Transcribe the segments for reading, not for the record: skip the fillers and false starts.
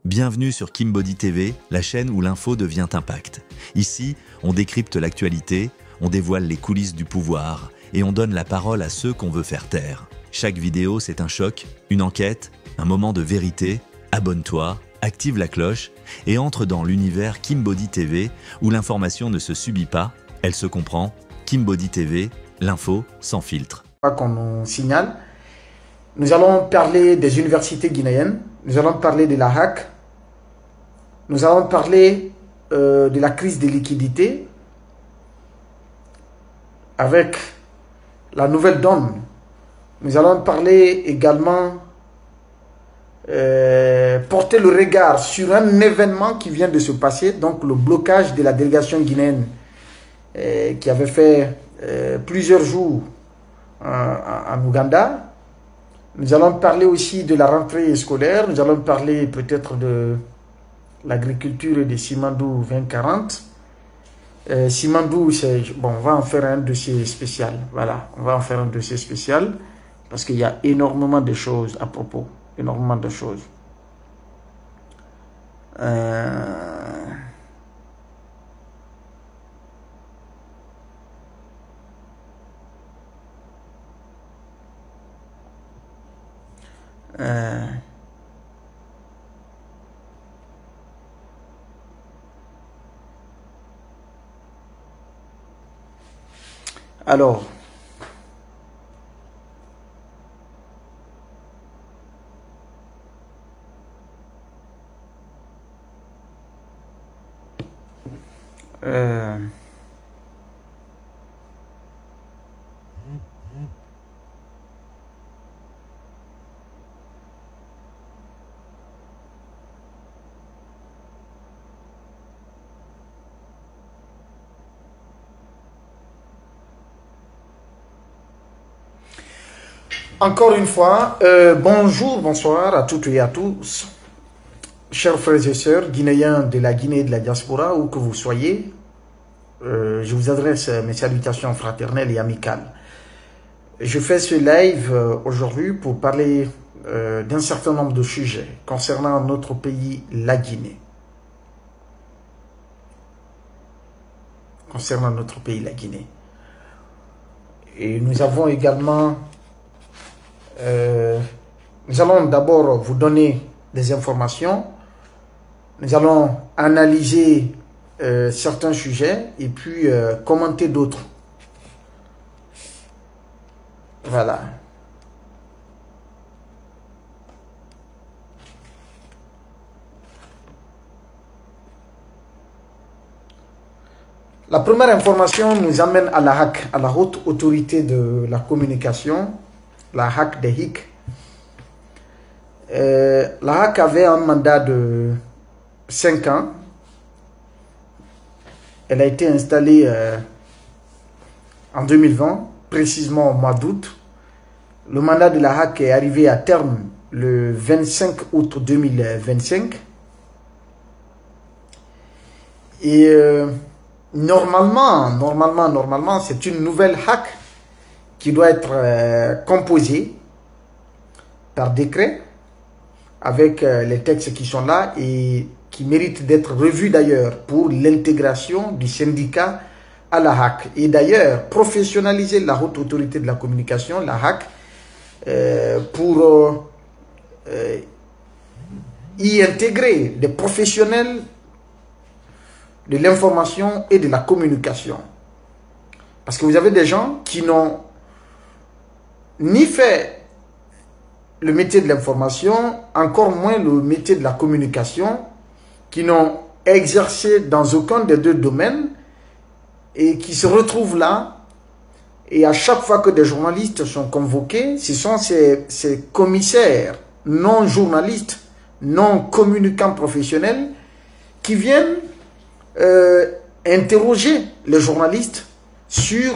Bienvenue sur Kimbody TV, la chaîne où l'info devient impact. Ici, on décrypte l'actualité, on dévoile les coulisses du pouvoir et on donne la parole à ceux qu'on veut faire taire. Chaque vidéo, c'est un choc, une enquête, un moment de vérité. Abonne-toi, active la cloche et entre dans l'univers Kimbody TV où l'information ne se subit pas, elle se comprend. Kimbody TV, l'info sans filtre. Qu'on nous signale, nous allons parler des universités guinéennes, nous allons parler de la HAC, nous allons parler de la crise des liquidités avec la nouvelle donne. Nous allons parler également, porter le regard sur un événement qui vient de se passer, donc le blocage de la délégation guinéenne qui avait fait plusieurs jours en Ouganda. Nous allons parler aussi de la rentrée scolaire, nous allons parler peut-être de l'agriculture et des Simandou 2040. Simandou, bon, on va en faire un dossier spécial. Voilà, on va en faire un dossier spécial parce qu'il y a énormément de choses à propos. Énormément de choses. Alors, encore une fois, bonjour, bonsoir à toutes et à tous, chers frères et sœurs guinéens de la Guinée et de la diaspora, où que vous soyez, je vous adresse mes salutations fraternelles et amicales. Je fais ce live aujourd'hui pour parler d'un certain nombre de sujets concernant notre pays, la Guinée. Concernant notre pays, la Guinée. Et nous avons également... nous allons d'abord vous donner des informations. Nous allons analyser certains sujets et puis commenter d'autres. Voilà. La première information nous amène à la HAC, à la Haute Autorité de la Communication, la HAC des HIC. La HAC avait un mandat de 5 ans. Elle a été installée en 2020, précisément au mois d'août. Le mandat de la HAC est arrivé à terme le 25 août 2025. Et normalement, c'est une nouvelle HAC qui doit être composée par décret avec les textes qui sont là et qui méritent d'être revus d'ailleurs pour l'intégration du syndicat à la HAC. Et d'ailleurs, professionnaliser la Haute Autorité de la Communication, la HAC, pour y intégrer des professionnels de l'information et de la communication. Parce que vous avez des gens qui n'ont ni fait le métier de l'information, encore moins le métier de la communication, qui n'ont exercé dans aucun des deux domaines et qui se retrouvent là. Et à chaque fois que des journalistes sont convoqués, ce sont ces commissaires non journalistes, non communicants professionnels qui viennent interroger les journalistes sur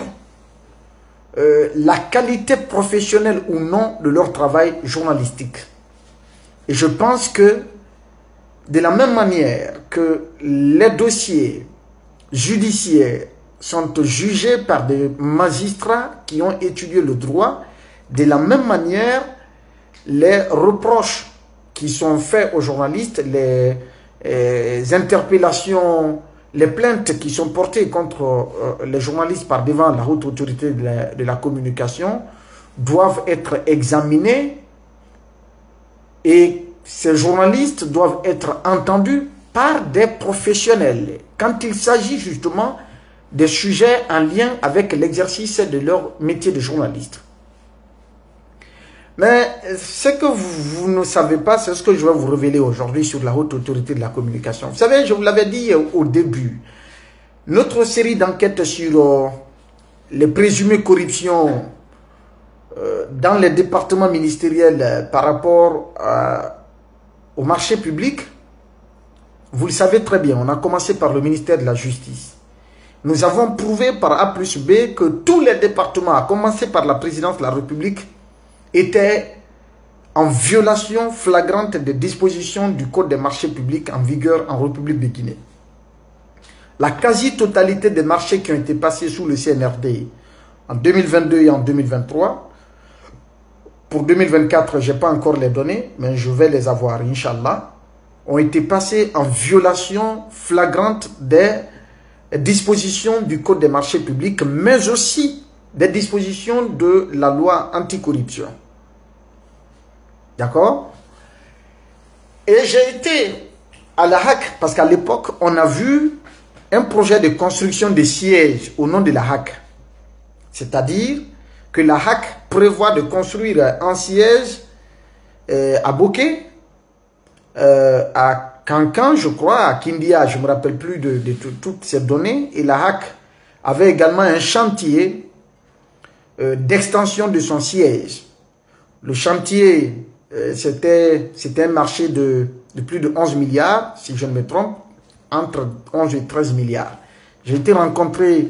la qualité professionnelle ou non de leur travail journalistique. Et je pense que de la même manière que les dossiers judiciaires sont jugés par des magistrats qui ont étudié le droit, de la même manière, les reproches qui sont faits aux journalistes, les interpellations, les plaintes qui sont portées contre les journalistes par devant la haute autorité de la communication doivent être examinées et ces journalistes doivent être entendus par des professionnels quand il s'agit justement des sujets en lien avec l'exercice de leur métier de journaliste. Mais ce que vous ne savez pas, c'est ce que je vais vous révéler aujourd'hui sur la haute autorité de la communication. Vous savez, je vous l'avais dit au début, notre série d'enquêtes sur les présumées corruptions dans les départements ministériels par rapport au marché public, vous le savez très bien, on a commencé par le ministère de la Justice. Nous avons prouvé par A plus B que tous les départements, à commencer par la présidence de la République, étaient en violation flagrante des dispositions du Code des marchés publics en vigueur en République de Guinée. La quasi-totalité des marchés qui ont été passés sous le CNRD en 2022 et en 2023, pour 2024, je n'ai pas encore les données, mais je vais les avoir, Inch'Allah, ont été passés en violation flagrante des dispositions du Code des marchés publics, mais aussi des dispositions de la loi anticorruption. D'accord? Et j'ai été à la HAC, parce qu'à l'époque, on a vu un projet de construction de sièges au nom de la HAC. C'est-à-dire que la HAC prévoit de construire un siège à Boké, à Kankan, je crois, à Kindia, je ne me rappelle plus de toutes ces données. Et la HAC avait également un chantier d'extension de son siège. Le chantier, c'était un marché de plus de 11 milliards, si je ne me trompe, entre 11 et 13 milliards. J'ai été rencontrer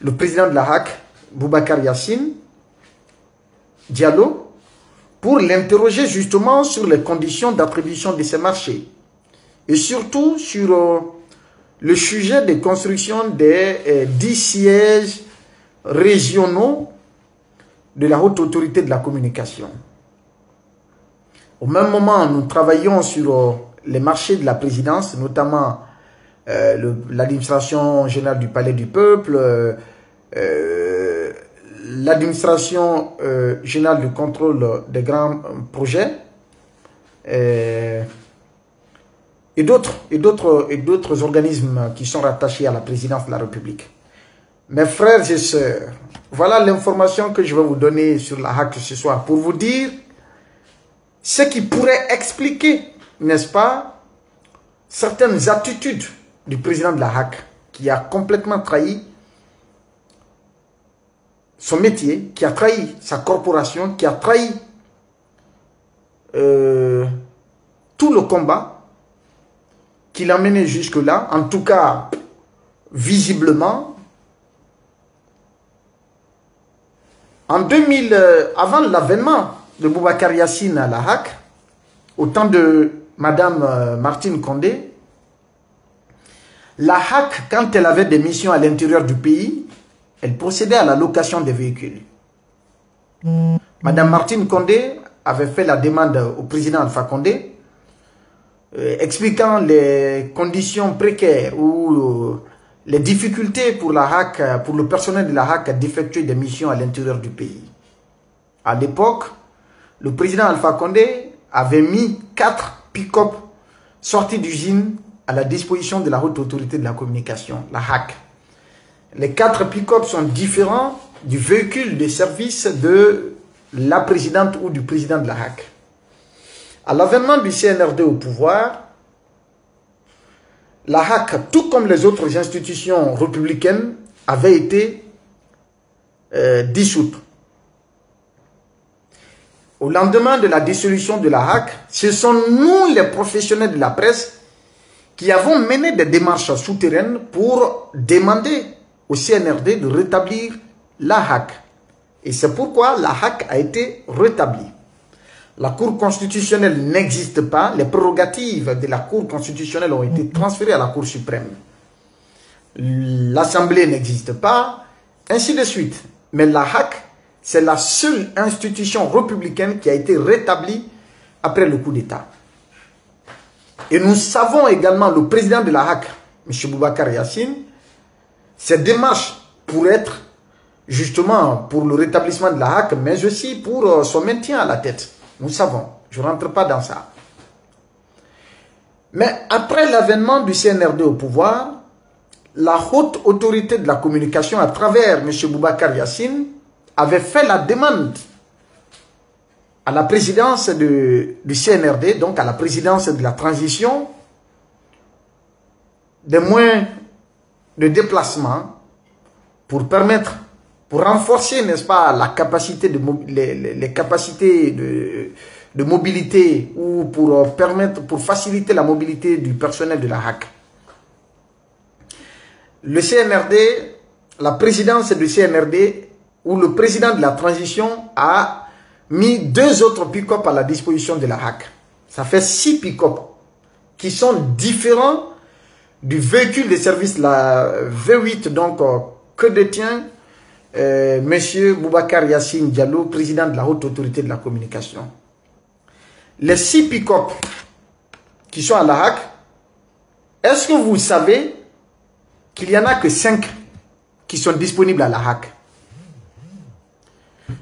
le président de la HAC, Boubacar Yassine Diallo, pour l'interroger justement sur les conditions d'attribution de ces marchés. Et surtout sur le sujet de construction des 10 sièges régionaux de la haute autorité de la communication. Au même moment, nous travaillons sur les marchés de la présidence, notamment l'administration générale du Palais du Peuple, l'administration générale du contrôle des grands projets et d'autres organismes qui sont rattachés à la présidence de la République. Mes frères et sœurs, voilà l'information que je vais vous donner sur la HAC ce soir pour vous dire ce qui pourrait expliquer, n'est-ce pas, certaines attitudes du président de la HAC qui a complètement trahi son métier, qui a trahi sa corporation, qui a trahi tout le combat qu'il a mené jusque-là, en tout cas visiblement. En 2000, avant l'avènement de Boubacar Yassine à la HAC, au temps de Madame Martine Condé, la HAC, quand elle avait des missions à l'intérieur du pays, elle procédait à la location des véhicules. Madame Martine Condé avait fait la demande au président Alpha Condé, expliquant les conditions précaires ou les difficultés pour la HAC, pour le personnel de la HAC d'effectuer des missions à l'intérieur du pays. À l'époque, le président Alpha Condé avait mis 4 pick-up sortis d'usine à la disposition de la haute autorité de la communication, la HAC. Les 4 pick-up sont différents du véhicule de service de la présidente ou du président de la HAC. À l'avènement du CNRD au pouvoir, la HAC, tout comme les autres institutions républicaines, avait été dissoute. Au lendemain de la dissolution de la HAC, ce sont nous, les professionnels de la presse, qui avons mené des démarches souterraines pour demander au CNRD de rétablir la HAC. Et c'est pourquoi la HAC a été rétablie. La Cour constitutionnelle n'existe pas. Les prérogatives de la Cour constitutionnelle ont été transférées à la Cour suprême. L'Assemblée n'existe pas, ainsi de suite. Mais la HAC, c'est la seule institution républicaine qui a été rétablie après le coup d'État. Et nous savons également le président de la HAC, M. Boubacar Yassine, ses démarches pour être justement pour le rétablissement de la HAC, mais aussi pour son maintien à la tête. Nous savons, je ne rentre pas dans ça. Mais après l'avènement du CNRD au pouvoir, la haute autorité de la communication, à travers M. Boubacar Yassine, avait fait la demande à la présidence du CNRD, donc à la présidence de la transition, des moyens de déplacement pour permettre, pour renforcer, n'est-ce pas, la capacité les capacités de mobilité ou pour permettre, pour faciliter la mobilité du personnel de la HAC. Le CNRD, la présidence du CNRD ou le président de la transition a mis 2 autres pick-up à la disposition de la HAC. Ça fait 6 pick-up qui sont différents du véhicule de service, la V8, donc que détient M. Boubacar Yassine Diallo, président de la haute autorité de la communication. Les 6 pick-up qui sont à la HAC, est-ce que vous savez qu'il n'y en a que 5 qui sont disponibles à la HAC?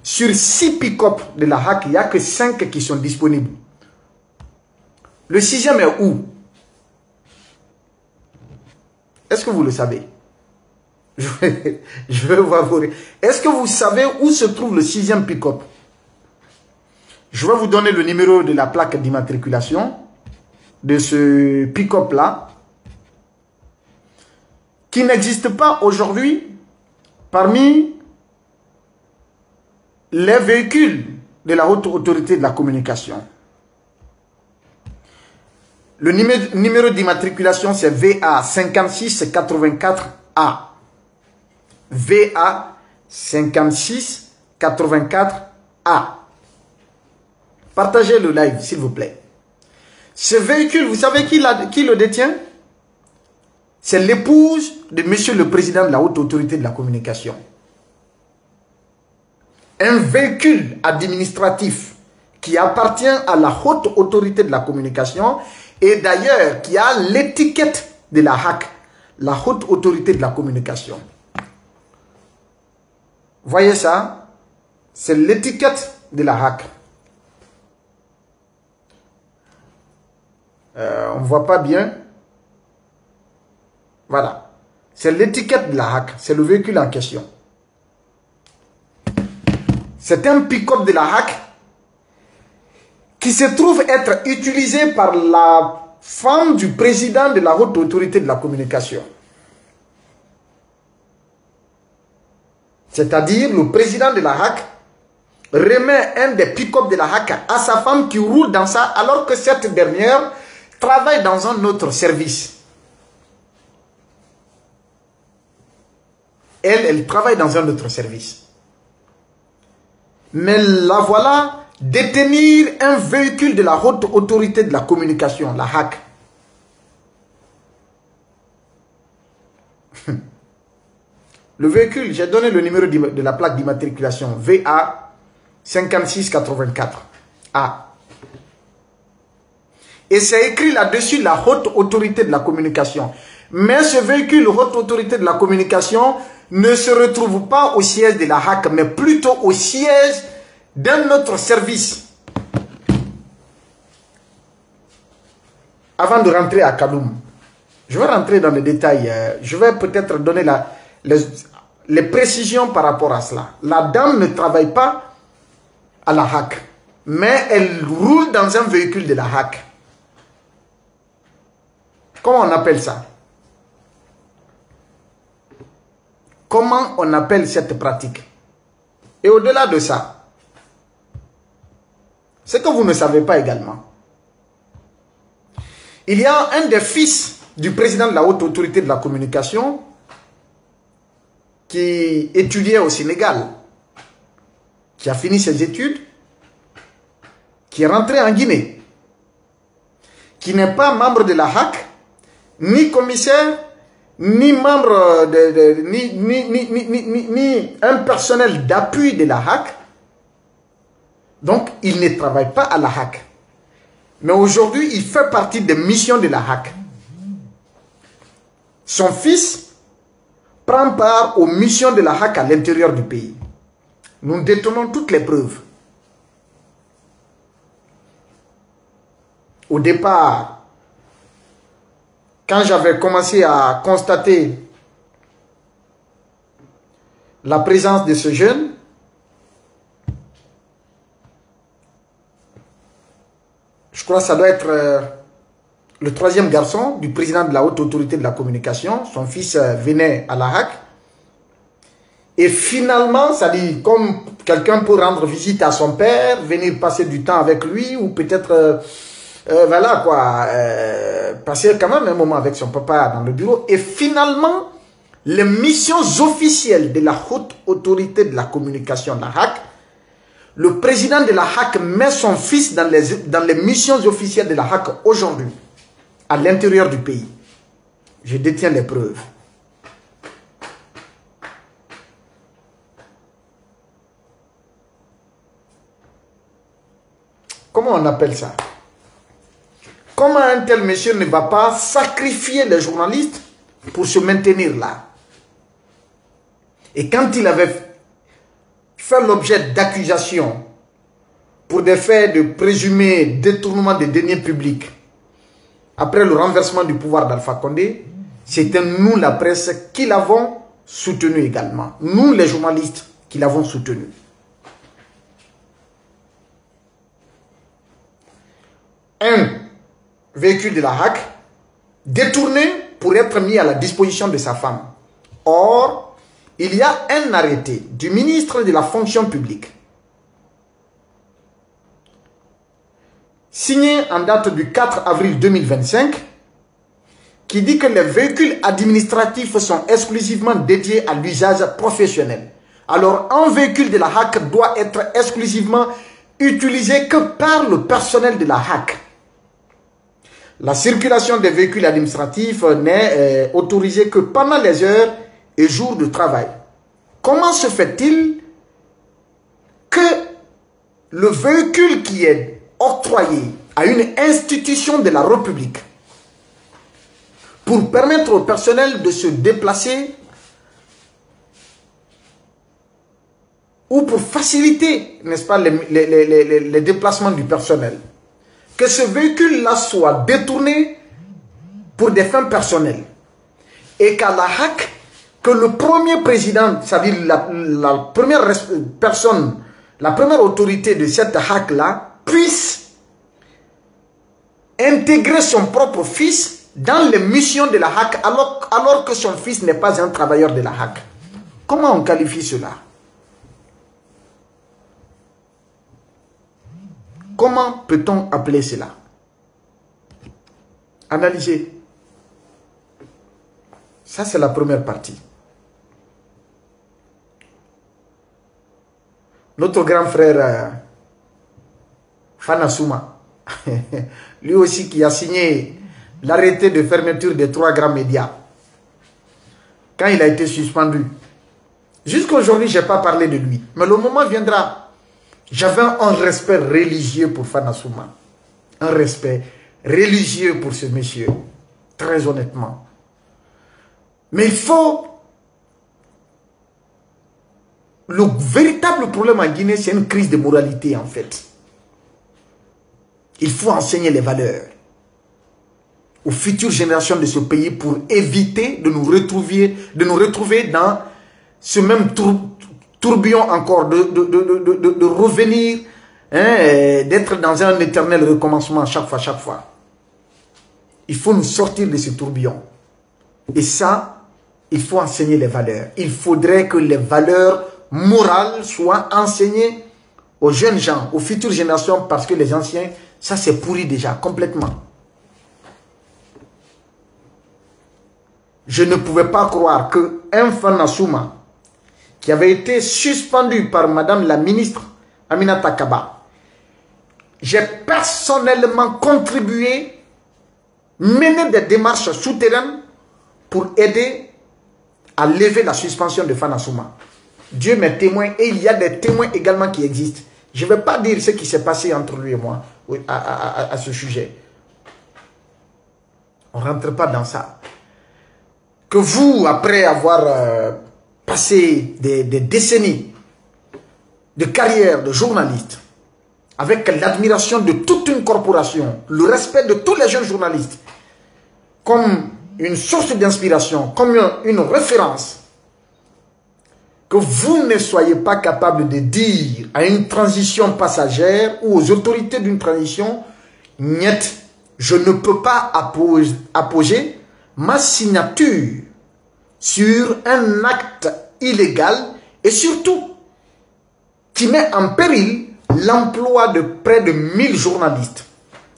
Sur 6 pick-up de la HAC, il n'y a que 5 qui sont disponibles. Le 6e est où? Est-ce que vous le savez? Je vais voir vous. Est-ce que vous savez où se trouve le 6e pick-up? Je vais vous donner le numéro de la plaque d'immatriculation de ce pick-up là, qui n'existe pas aujourd'hui parmi les véhicules de la haute autorité de la communication. Le numéro d'immatriculation, c'est VA 5684A. VA 5684A. Partagez le live, s'il vous plaît. Ce véhicule, vous savez qui le détient? C'est l'épouse de monsieur le président de la haute autorité de la communication. Un véhicule administratif qui appartient à la haute autorité de la communication et d'ailleurs qui a l'étiquette de la HAC, la haute autorité de la communication. Voyez ça? C'est l'étiquette de la HAC. On ne voit pas bien. Voilà. C'est l'étiquette de la HAC. C'est le véhicule en question. C'est un pick-up de la HAC qui se trouve être utilisé par la femme du président de la haute autorité de la communication. C'est-à-dire le président de la HAC remet un des pick-up de la HAC à sa femme qui roule dans ça alors que cette dernière travaille dans un autre service. Elle travaille dans un autre service. Mais la voilà détenir un véhicule de la haute autorité de la communication, la HAC. Le véhicule, j'ai donné le numéro de la plaque d'immatriculation, VA 5684A. Et c'est écrit là-dessus la haute autorité de la communication. Mais ce véhicule haute autorité de la communication ne se retrouve pas au siège de la HAC, mais plutôt au siège d'un autre service. Avant de rentrer à Kaloum, je vais rentrer dans les détails. Je vais peut-être donner les précisions par rapport à cela. La dame ne travaille pas à la HAC, mais elle roule dans un véhicule de la HAC. Comment on appelle ça? Comment on appelle cette pratique? Et au-delà de ça, ce que vous ne savez pas également, il y a un des fils du président de la haute autorité de la communication qui étudiait au Sénégal, qui a fini ses études, qui est rentré en Guinée, qui n'est pas membre de la HAC, ni commissaire, ni membre ni un personnel d'appui de la HAC. Donc, il ne travaille pas à la HAC. Mais aujourd'hui, il fait partie des missions de la HAC. Son fils prend part aux missions de la HAC à l'intérieur du pays. Nous détenons toutes les preuves. Au départ, quand j'avais commencé à constater la présence de ce jeune, je crois que ça doit être le troisième garçon du président de la haute autorité de la communication. Son fils venait à la HAC. Et finalement, ça dit, comme quelqu'un peut rendre visite à son père, venir passer du temps avec lui, ou peut-être, voilà quoi, passer quand même un moment avec son papa dans le bureau. Et finalement, les missions officielles de la haute autorité de la communication de la HAC, le président de la HAC met son fils dans les missions officielles de la HAC aujourd'hui, à l'intérieur du pays. Je détiens les preuves. Comment on appelle ça? Comment un tel monsieur ne va pas sacrifier les journalistes pour se maintenir là? Et quand il avait fait l'objet d'accusations pour des faits de présumé détournement des deniers publics après le renversement du pouvoir d'Alpha Condé, c'était nous, la presse, qui l'avons soutenu également. Nous, les journalistes, qui l'avons soutenu. Un véhicule de la HAC détourné pour être mis à la disposition de sa femme. Or, il y a un arrêté du ministre de la fonction publique signé en date du 4 avril 2025 qui dit que les véhicules administratifs sont exclusivement dédiés à l'usage professionnel. Alors, un véhicule de la HAC doit être exclusivement utilisé que par le personnel de la HAC. La circulation des véhicules administratifs n'est autorisée que pendant les heures et jours de travail. Comment se fait-il que le véhicule qui est octroyé à une institution de la République pour permettre au personnel de se déplacer ou pour faciliter, n'est-ce pas, les déplacements du personnel, que ce véhicule-là soit détourné pour des fins personnelles et qu'à la HAC, que le premier président, c'est-à-dire la première personne, la première autorité de cette HAC-là puisse intégrer son propre fils dans les missions de la HAC alors que son fils n'est pas un travailleur de la HAC. Comment on qualifie cela? Comment peut-on appeler cela? Analysez. Ça, c'est la première partie. Notre grand frère Fana Souma, lui aussi qui a signé l'arrêté de fermeture des 3 grands médias, quand il a été suspendu. Jusqu'à aujourd'hui, je n'ai pas parlé de lui. Mais le moment viendra. J'avais un respect religieux pour Fana Souma. Un respect religieux pour ce monsieur. Très honnêtement. Mais il faut... Le véritable problème en Guinée, c'est une crise de moralité en fait. Il faut enseigner les valeurs aux futures générations de ce pays pour éviter de nous retrouver dans ce même tourbillon encore, de revenir, hein, d'être dans un éternel recommencement chaque fois. Il faut nous sortir de ce tourbillon. Et ça, il faut enseigner les valeurs. Il faudrait que les valeurs morales soient enseignées aux jeunes gens, aux futures générations, parce que les anciens, ça c'est pourri déjà, complètement. Je ne pouvais pas croire qu'un Fana Souma, qui avait été suspendu par Madame la ministre Aminata Kaba, j'ai personnellement contribué, mené des démarches souterraines pour aider à lever la suspension de Fana Souma. Dieu m'est témoin et il y a des témoins également qui existent. Je ne vais pas dire ce qui s'est passé entre lui et moi à ce sujet. On ne rentre pas dans ça. Que vous, après avoir passé des décennies de carrière de journaliste, avec l'admiration de toute une corporation, le respect de tous les jeunes journalistes, comme une source d'inspiration, comme une référence, que vous ne soyez pas capable de dire à une transition passagère ou aux autorités d'une transition, niet, je ne peux pas apposer ma signature sur un acte illégal et surtout qui met en péril l'emploi de près de 1000 journalistes.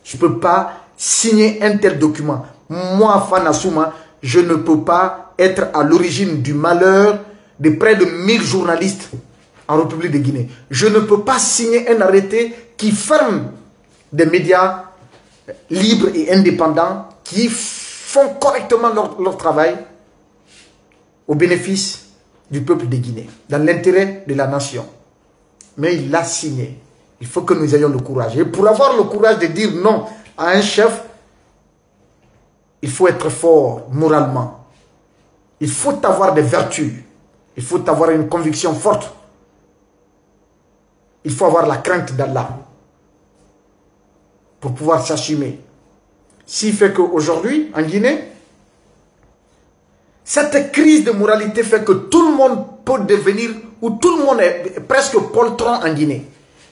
Je ne peux pas signer un tel document. Moi, Fana Souma, je ne peux pas être à l'origine du malheur de près de 1000 journalistes en République de Guinée. Je ne peux pas signer un arrêté qui ferme des médias libres et indépendants qui font correctement leur travail au bénéfice du peuple de Guinée, dans l'intérêt de la nation. Mais il l'a signé. Il faut que nous ayons le courage. Et pour avoir le courage de dire non à un chef, il faut être fort moralement. Il faut avoir des vertus. Il faut avoir une conviction forte. Il faut avoir la crainte d'Allah pour pouvoir s'assumer. S'il fait qu'aujourd'hui, en Guinée, cette crise de moralité fait que tout le monde peut devenir, ou tout le monde est presque poltron en Guinée.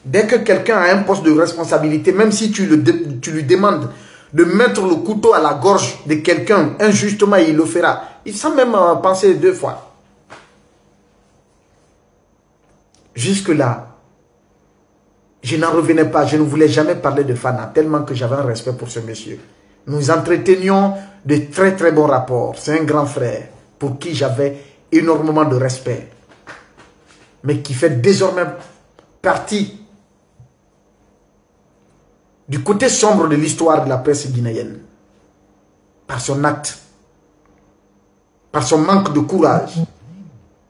Dès que quelqu'un a un poste de responsabilité, même si tu lui demandes de mettre le couteau à la gorge de quelqu'un, injustement, il le fera. Il sans même penser 2 fois. Jusque-là, je n'en revenais pas, je ne voulais jamais parler de Fana, tellement que j'avais un respect pour ce monsieur. Nous entretenions de très très bons rapports. C'est un grand frère pour qui j'avais énormément de respect, mais qui fait désormais partie du côté sombre de l'histoire de la presse guinéenne, par son acte, par son manque de courage,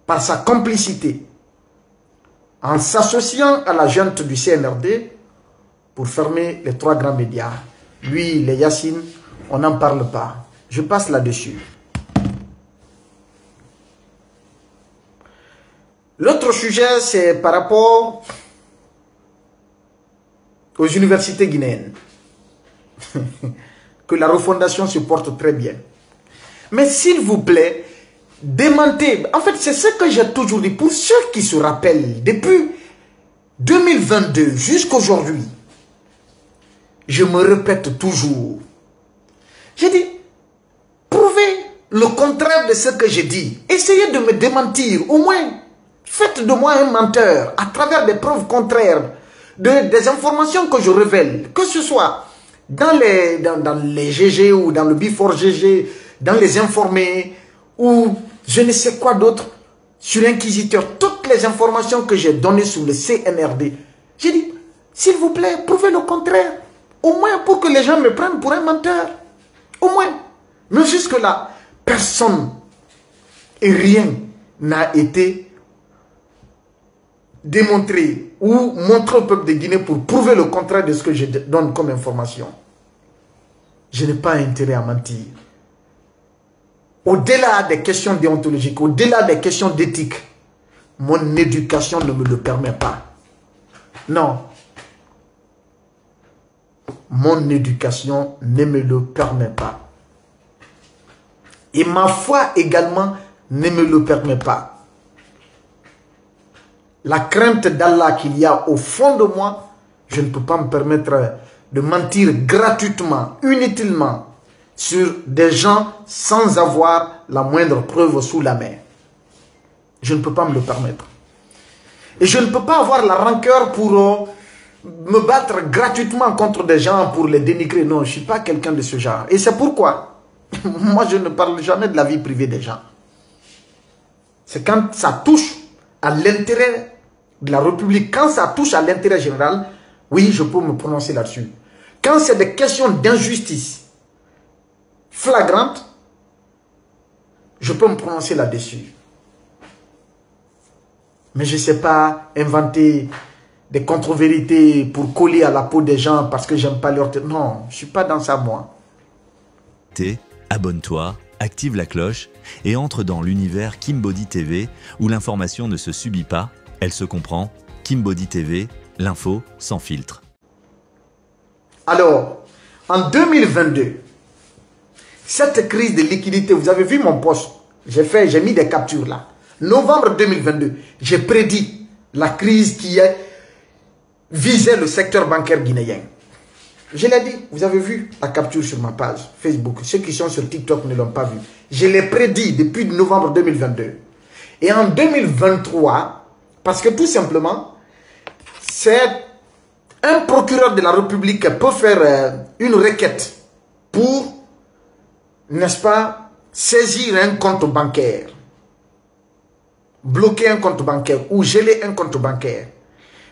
par sa complicité, en s'associant à la junte du CNRD pour fermer les 3 grands médias. Lui, les Yassine, on n'en parle pas. Je passe là-dessus. L'autre sujet, c'est par rapport aux universités guinéennes. Que la refondation se porte très bien. Mais s'il vous plaît, démentez. En fait, c'est ce que j'ai toujours dit. Pour ceux qui se rappellent, depuis 2022 jusqu'à aujourd'hui, je me répète toujours. J'ai dit, prouvez le contraire de ce que j'ai dit. Essayez de me démentir. Au moins, faites de moi un menteur à travers des preuves contraires, des informations que je révèle. Que ce soit dans les GG ou dans le Before GG, dans les informés ou je ne sais quoi d'autre, sur l'Inquisiteur. Toutes les informations que j'ai données sur le CNRD. J'ai dit, s'il vous plaît, prouvez le contraire. Au moins pour que les gens me prennent pour un menteur. Au moins. Mais jusque-là, personne et rien n'a été démontré ou montré au peuple de Guinée pour prouver le contraire de ce que je donne comme information. Je n'ai pas intérêt à mentir. Au-delà des questions déontologiques, au-delà des questions d'éthique, mon éducation ne me le permet pas. Non. Mon éducation ne me le permet pas. Et ma foi également ne me le permet pas. La crainte d'Allah qu'il y a au fond de moi, je ne peux pas me permettre de mentir gratuitement, inutilement, sur des gens sans avoir la moindre preuve sous la main. Je ne peux pas me le permettre. Et je ne peux pas avoir la rancœur pour me battre gratuitement contre des gens pour les dénigrer. Non, je ne suis pas quelqu'un de ce genre. Et c'est pourquoi, moi je ne parle jamais de la vie privée des gens. C'est quand ça touche à l'intérêt de la République, quand ça touche à l'intérêt général, oui, je peux me prononcer là-dessus. Quand c'est des questions d'injustice flagrantes, je peux me prononcer là-dessus. Mais je ne sais pas inventer des contre-vérités pour coller à la peau des gens parce que j'aime pas leur... Non, je suis pas dans ça, moi. Abonne-toi, active la cloche et entre dans l'univers Kimbody TV où l'information ne se subit pas, elle se comprend. Kimbody TV, l'info sans filtre. Alors, en 2022, cette crise de liquidité, vous avez vu mon post, j'ai mis des captures là. Novembre 2022, j'ai prédit la crise qui visait le secteur bancaire guinéen. Je l'ai dit, vous avez vu la capture sur ma page Facebook. Ceux qui sont sur TikTok ne l'ont pas vu. Je l'ai prédit depuis novembre 2022. Et en 2023, parce que tout simplement, c'est un procureur de la République peut faire une requête pour, n'est-ce pas, saisir un compte bancaire, bloquer un compte bancaire ou geler un compte bancaire.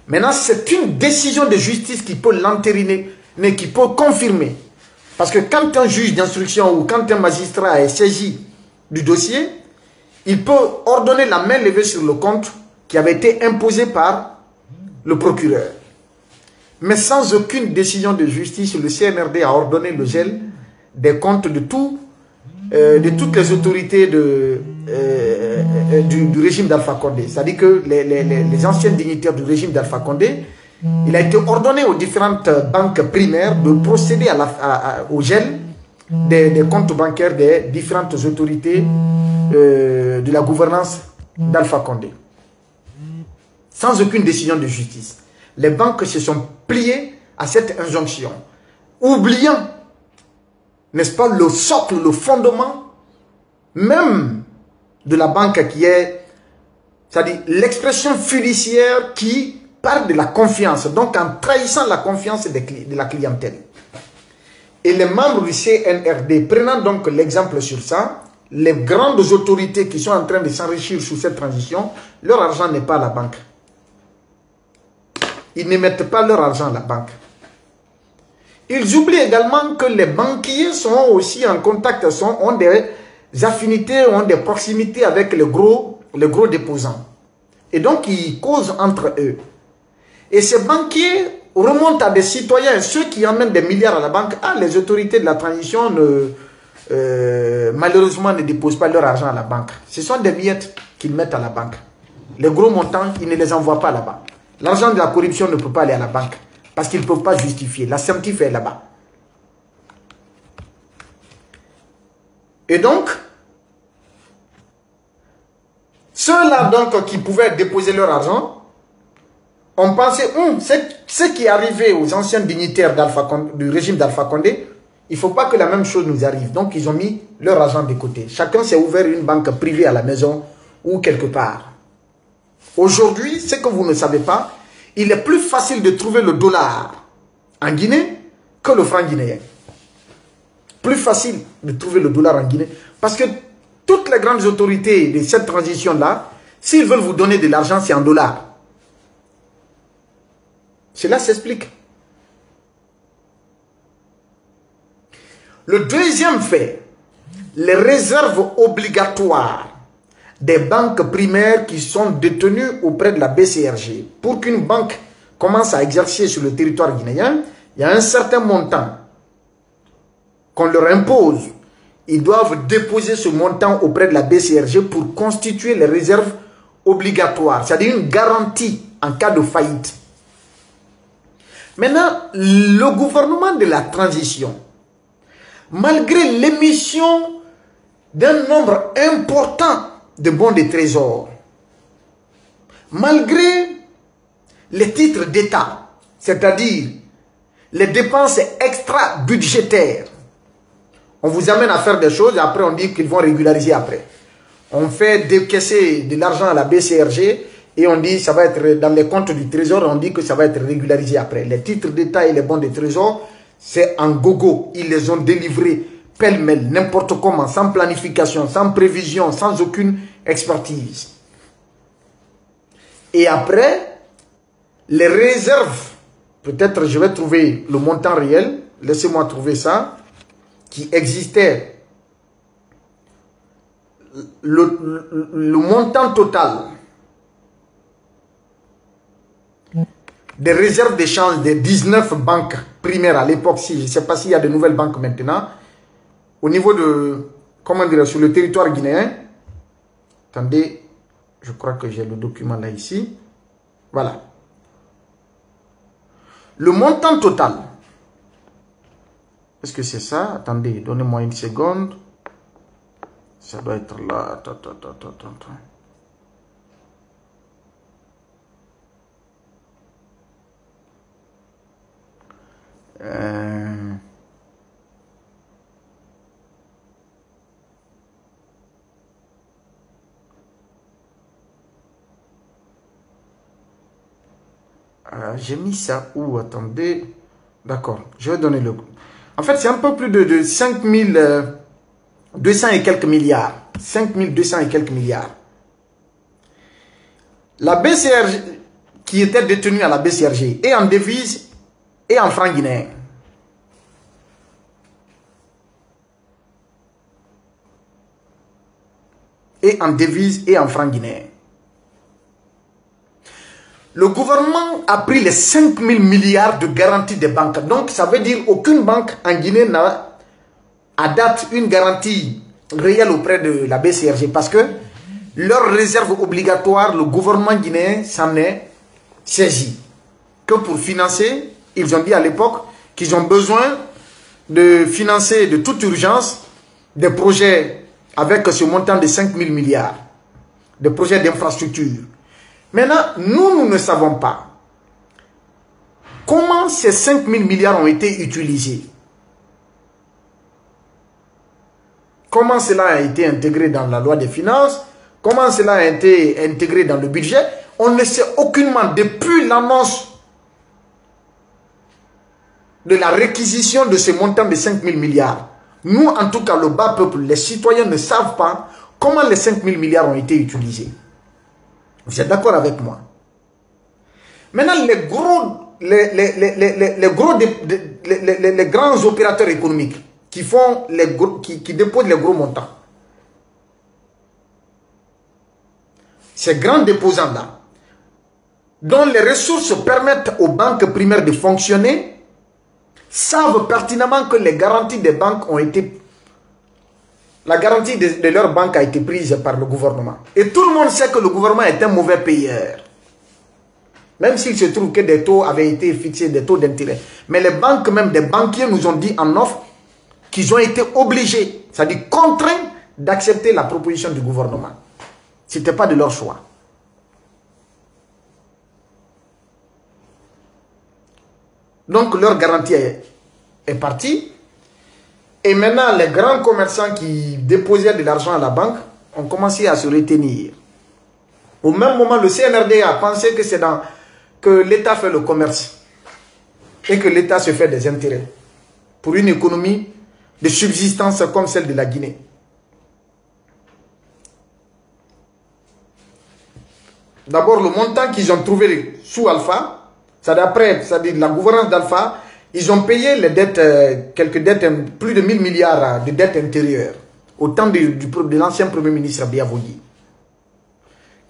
Maintenant, c'est une décision de justice qui peut l'entériner, mais qui peut confirmer. Parce que quand un juge d'instruction ou quand un magistrat est saisi du dossier, il peut ordonner la main levée sur le compte qui avait été imposé par le procureur. Mais sans aucune décision de justice, le CNRD a ordonné le gel des comptes de toutes les autorités du régime d'Alpha Condé. C'est-à-dire que les anciens dignitaires du régime d'Alpha Condé, il a été ordonné aux différentes banques primaires de procéder au gel des comptes bancaires des différentes autorités de la gouvernance d'Alpha Condé. Sans aucune décision de justice. Les banques se sont pliées à cette injonction, oubliant, n'est-ce pas, le socle, le fondement même de la banque qui est, c'est-à-dire l'expression fiduciaire qui parle de la confiance, donc en trahissant la confiance de la clientèle. Et les membres du CNRD, prenant donc l'exemple sur ça, les grandes autorités qui sont en train de s'enrichir sous cette transition, leur argent n'est pas à la banque. Ils ne mettent pas leur argent à la banque. Ils oublient également que les banquiers sont aussi en contact, ont des affinités, ont des proximités avec les gros déposants. Et donc, ils causent entre eux. Et ces banquiers remontent à des citoyens, ceux qui emmènent des milliards à la banque. Ah, les autorités de la transition, malheureusement, ne déposent pas leur argent à la banque. Ce sont des miettes qu'ils mettent à la banque. Les gros montants, ils ne les envoient pas là-bas. L'argent de la corruption ne peut pas aller à la banque parce qu'ils ne peuvent pas justifier. La CEMTIF est là-bas. Et donc, ceux-là donc qui pouvaient déposer leur argent, on pensait, ce qui est arrivé aux anciens dignitaires du régime d'Alpha Condé, il ne faut pas que la même chose nous arrive. Donc, ils ont mis leur argent de côté. Chacun s'est ouvert une banque privée à la maison ou quelque part. Aujourd'hui, ce que vous ne savez pas, il est plus facile de trouver le dollar en Guinée que le franc guinéen. Plus facile de trouver le dollar en Guinée. Parce que toutes les grandes autorités de cette transition-là, s'ils veulent vous donner de l'argent, c'est en dollars. Cela s'explique. Le deuxième fait, les réserves obligatoires des banques primaires qui sont détenues auprès de la BCRG. Pour qu'une banque commence à exercer sur le territoire guinéen, il y a un certain montant qu'on leur impose. Ils doivent déposer ce montant auprès de la BCRG pour constituer les réserves obligatoires, c'est-à-dire une garantie en cas de faillite. Maintenant, le gouvernement de la transition, malgré l'émission d'un nombre important de bons de trésor, malgré les titres d'État, c'est-à-dire les dépenses extra-budgétaires, on vous amène à faire des choses et après on dit qu'ils vont régulariser après. On fait décaisser de l'argent à la BCRG et on dit ça va être dans les comptes du trésor, on dit que ça va être régularisé après. Les titres d'État et les bons de trésor, c'est en gogo. Ils les ont délivrés pêle-mêle, n'importe comment, sans planification, sans prévision, sans aucune expertise. Et après, les réserves, peut-être je vais trouver le montant réel, laissez-moi trouver ça, qui existait, le montant total des réserves d'échange des 19 banques primaires à l'époque, si je ne sais pas s'il y a de nouvelles banques maintenant, au niveau de, comment dire, sur le territoire guinéen. Attendez, je crois que j'ai le document là ici. Voilà. Le montant total. Est-ce que c'est ça? Attendez, donnez-moi une seconde. Ça doit être là. Attends. J'ai mis ça où? Attendez. D'accord, je vais donner le... En fait, c'est un peu plus de 5200 et quelques milliards. 5200 et quelques milliards. La BCRG, qui était détenue à la BCRG, et en devise et en francs guinéens. Et en devise et en francs guinéens. Le gouvernement a pris les 5 000 milliards de garantie des banques. Donc, ça veut dire qu'aucune banque en Guinée n'a à date une garantie réelle auprès de la BCRG. Parce que leur réserve obligatoire, le gouvernement guinéen s'en est saisi. Que pour financer, ils ont dit à l'époque qu'ils ont besoin de financer de toute urgence des projets avec ce montant de 5 000 milliards. Des projets d'infrastructure. Maintenant, nous ne savons pas comment ces 5 000 milliards ont été utilisés. Comment cela a été intégré dans la loi des finances, comment cela a été intégré dans le budget. On ne sait aucunement depuis l'annonce de la réquisition de ce montant de 5 000 milliards. Nous, en tout cas, le bas peuple, les citoyens ne savent pas comment les 5 000 milliards ont été utilisés. Vous êtes d'accord avec moi? Maintenant, les grands opérateurs économiques qui déposent les gros montants. Ces grands déposants-là, dont les ressources permettent aux banques primaires de fonctionner, savent pertinemment que les garanties des banques ont été... La garantie de leur banque a été prise par le gouvernement. Et tout le monde sait que le gouvernement est un mauvais payeur. Même s'il se trouve que des taux avaient été fixés, des taux d'intérêt. Mais les banques, même des banquiers nous ont dit en offre qu'ils ont été obligés, c'est-à-dire contraints d'accepter la proposition du gouvernement. Ce n'était pas de leur choix. Donc leur garantie est partie. Et maintenant, les grands commerçants qui déposaient de l'argent à la banque ont commencé à se retenir. Au même moment, le CNRD a pensé que c'est que l'État fait le commerce et que l'État se fait des intérêts pour une économie de subsistance comme celle de la Guinée. D'abord, le montant qu'ils ont trouvé sous Alpha, c'est-à-dire la gouvernance d'Alpha, ils ont payé les dettes, quelques dettes, plus de 1000 milliards de dettes intérieures, au temps de l'ancien Premier ministre Biavogi.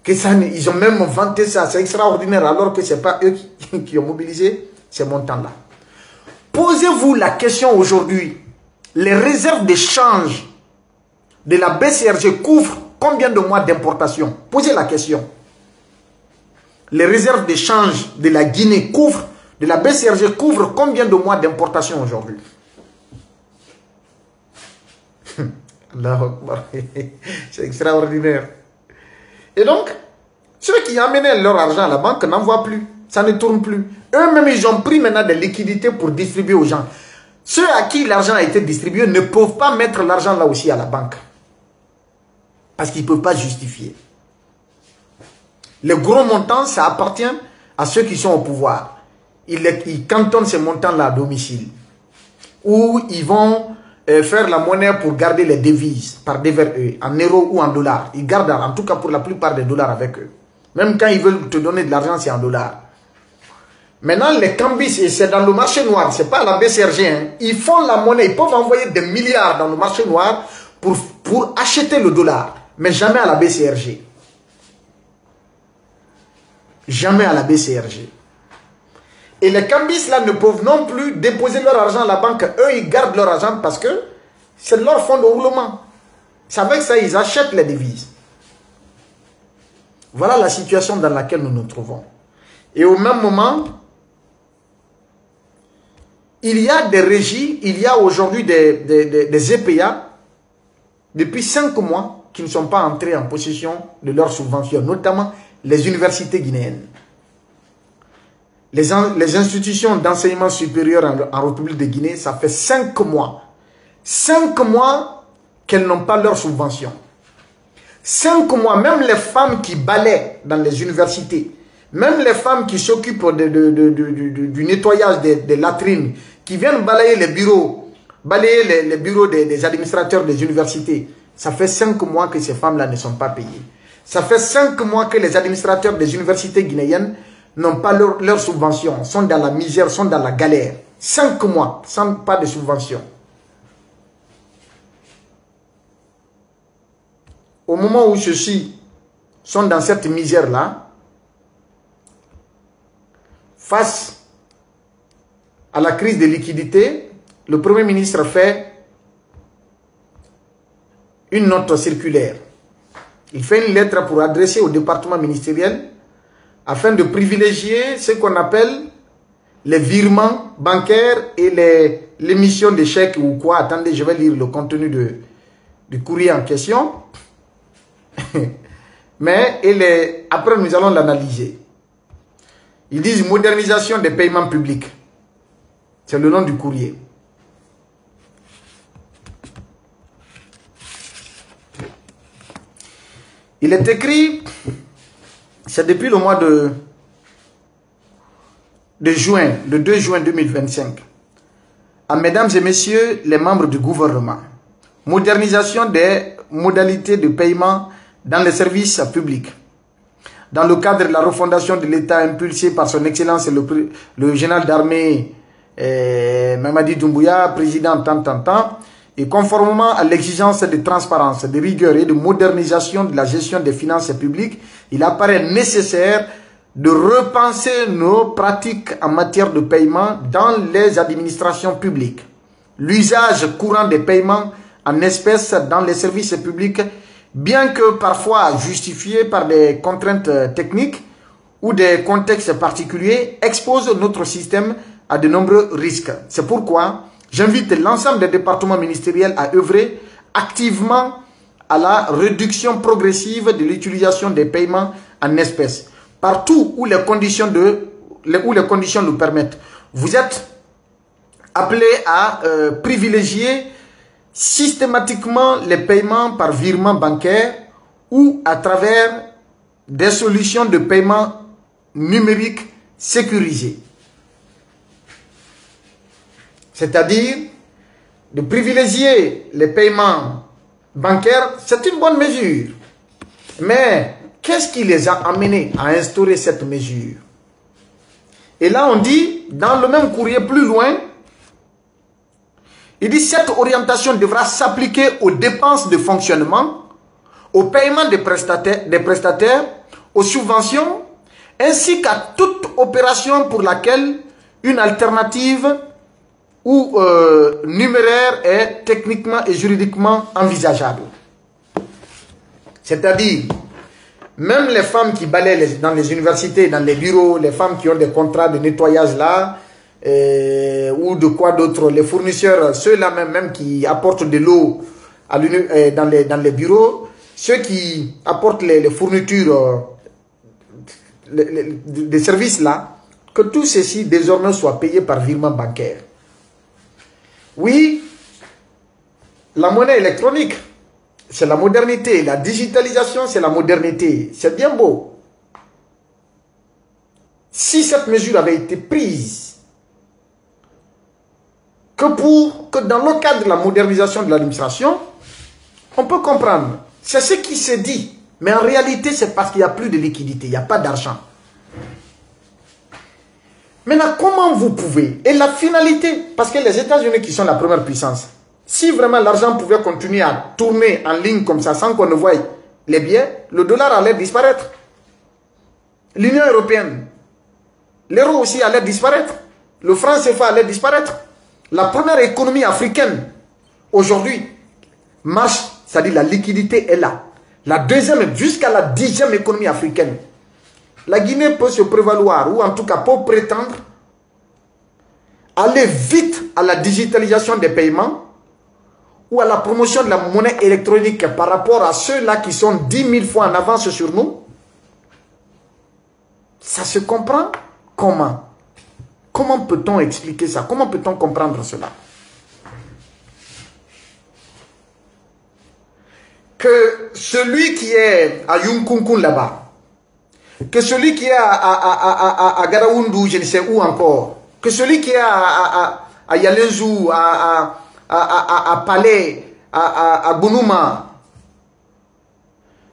Ils ont même vanté ça, c'est extraordinaire, alors que ce n'est pas eux qui ont mobilisé ces montants-là. Posez-vous la question aujourd'hui, les réserves d'échange de la BCRG couvrent combien de mois d'importation? Posez la question. Les réserves d'échange de la Guinée couvrent, de la BCRG couvre combien de mois d'importation aujourd'hui? C'est extraordinaire. Et donc, ceux qui amenaient leur argent à la banque n'en voient plus. Ça ne tourne plus. Eux-mêmes, ils ont pris maintenant des liquidités pour distribuer aux gens. Ceux à qui l'argent a été distribué ne peuvent pas mettre l'argent là aussi à la banque. Parce qu'ils ne peuvent pas justifier. Les gros montants, ça appartient à ceux qui sont au pouvoir. Ils cantonnent ces montants-là à domicile. Ou ils vont faire la monnaie pour garder les devises par devers eux, en euros ou en dollars. Ils gardent en tout cas pour la plupart des dollars avec eux. Même quand ils veulent te donner de l'argent, c'est en dollars. Maintenant, les cambis, et c'est dans le marché noir, c'est pas la BCRG. Hein. Ils font la monnaie, ils peuvent envoyer des milliards dans le marché noir pour acheter le dollar. Mais jamais à la BCRG. Jamais à la BCRG. Et les cambistes là ne peuvent non plus déposer leur argent à la banque. Eux, ils gardent leur argent parce que c'est leur fonds de roulement. C'est avec ça ils achètent les devises. Voilà la situation dans laquelle nous nous trouvons. Et au même moment, il y a des régies, il y a aujourd'hui des EPA depuis 5 mois qui ne sont pas entrés en possession de leurs subventions, notamment les universités guinéennes. Les institutions d'enseignement supérieur en République de Guinée, ça fait 5 mois. 5 mois qu'elles n'ont pas leur subvention. 5 mois, même les femmes qui balaient dans les universités, même les femmes qui s'occupent du nettoyage des latrines, qui viennent balayer les bureaux, les bureaux des administrateurs des universités, ça fait 5 mois que ces femmes-là ne sont pas payées. Ça fait 5 mois que les administrateurs des universités guinéennes n'ont pas leur subvention, sont dans la misère, sont dans la galère. 5 mois sans pas de subvention. Au moment où ceux-ci sont dans cette misère-là, face à la crise de liquidité, le Premier ministre fait une note circulaire. Il fait une lettre pour adresser au département ministériel afin de privilégier ce qu'on appelle les virements bancaires et l'émission de chèques ou quoi. Attendez, je vais lire le contenu du courrier en question. Mais après, nous allons l'analyser. Ils disent modernisation des paiements publics. C'est le nom du courrier. Il est écrit, c'est depuis le mois de juin, le 2 juin 2025, à mesdames et messieurs les membres du gouvernement, modernisation des modalités de paiement dans les services publics. Dans le cadre de la refondation de l'État impulsée par son Excellence le général d'armée Mamadi Doumbouya, président tant, et conformément à l'exigence de transparence, de rigueur et de modernisation de la gestion des finances publiques, il apparaît nécessaire de repenser nos pratiques en matière de paiement dans les administrations publiques. L'usage courant des paiements en espèces dans les services publics, bien que parfois justifié par des contraintes techniques ou des contextes particuliers, expose notre système à de nombreux risques. C'est pourquoi j'invite l'ensemble des départements ministériels à œuvrer activement à la réduction progressive de l'utilisation des paiements en espèces, partout où les conditions le permettent. Vous êtes appelés à privilégier systématiquement les paiements par virement bancaire ou à travers des solutions de paiement numérique sécurisées. C'est-à-dire de privilégier les paiements bancaires, c'est une bonne mesure. Mais qu'est-ce qui les a amenés à instaurer cette mesure? Et là on dit, dans le même courrier plus loin, il dit cette orientation devra s'appliquer aux dépenses de fonctionnement, au paiement des prestataires, aux subventions, ainsi qu'à toute opération pour laquelle une alternative ou numéraire est techniquement et juridiquement envisageable. C'est-à-dire, même les femmes qui balaient dans les universités, dans les bureaux, les femmes qui ont des contrats de nettoyage là, ou de quoi d'autre, les fournisseurs, ceux-là même qui apportent de l'eau dans les bureaux, ceux qui apportent les fournitures des services là, que tout ceci désormais soit payé par virement bancaire. Oui, la monnaie électronique, c'est la modernité. La digitalisation, c'est la modernité. C'est bien beau. Si cette mesure avait été prise, que dans le cadre de la modernisation de l'administration, on peut comprendre. C'est ce qui se dit. Mais en réalité, c'est parce qu'il n'y a plus de liquidité, il n'y a pas d'argent. Maintenant, comment vous pouvez? Et la finalité, parce que les États-Unis qui sont la première puissance, si vraiment l'argent pouvait continuer à tourner en ligne comme ça, sans qu'on ne voie les billets, le dollar allait disparaître. L'Union européenne, l'euro aussi allait disparaître. Le franc CFA allait disparaître. La première économie africaine, aujourd'hui, marche, c'est-à-dire la liquidité est là. La deuxième, jusqu'à la 10e économie africaine. La Guinée peut se prévaloir, ou en tout cas peut prétendre, aller vite à la digitalisation des paiements, ou à la promotion de la monnaie électronique par rapport à ceux-là qui sont 10 000 fois en avance sur nous. Ça se comprend comment? Comment peut-on expliquer ça? Comment peut-on comprendre cela? Que celui qui est à Yunkunkun là-bas, que celui qui est à Garaoundou, je ne sais où encore, que celui qui est à Yalenzou, à Palais, à Bounouma,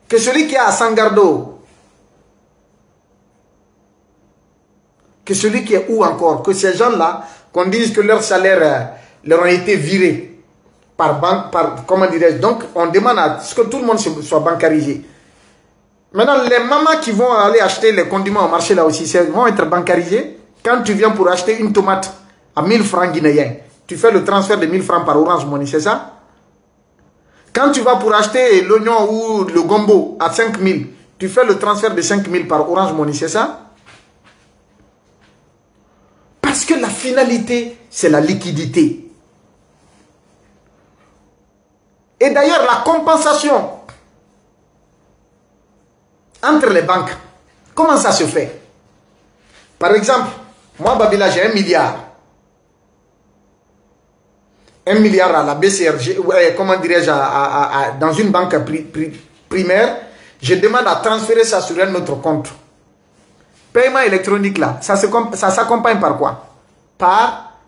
que celui qui est à Sangardo, que celui qui est où encore, que ces gens-là, qu'on dise que leurs salaires leur ont été virés par banque, comment dirais-je, donc on demande à ce que tout le monde soit bancarisé. Maintenant, les mamans qui vont aller acheter les condiments au marché là aussi, vont être bancarisés. Quand tu viens pour acheter une tomate à 1000 francs guinéens, tu fais le transfert de 1000 francs par Orange Money, c'est ça? Quand tu vas pour acheter l'oignon ou le gombo à 5000, tu fais le transfert de 5000 par Orange Money, c'est ça? Parce que la finalité, c'est la liquidité. Et d'ailleurs, la compensation entre les banques, comment ça se fait? Par exemple, moi, Babila, j'ai 1 milliard. 1 milliard à la BCRG, comment dirais-je, dans une banque primaire, je demande à transférer ça sur un autre compte. Paiement électronique là, ça s'accompagne par quoi?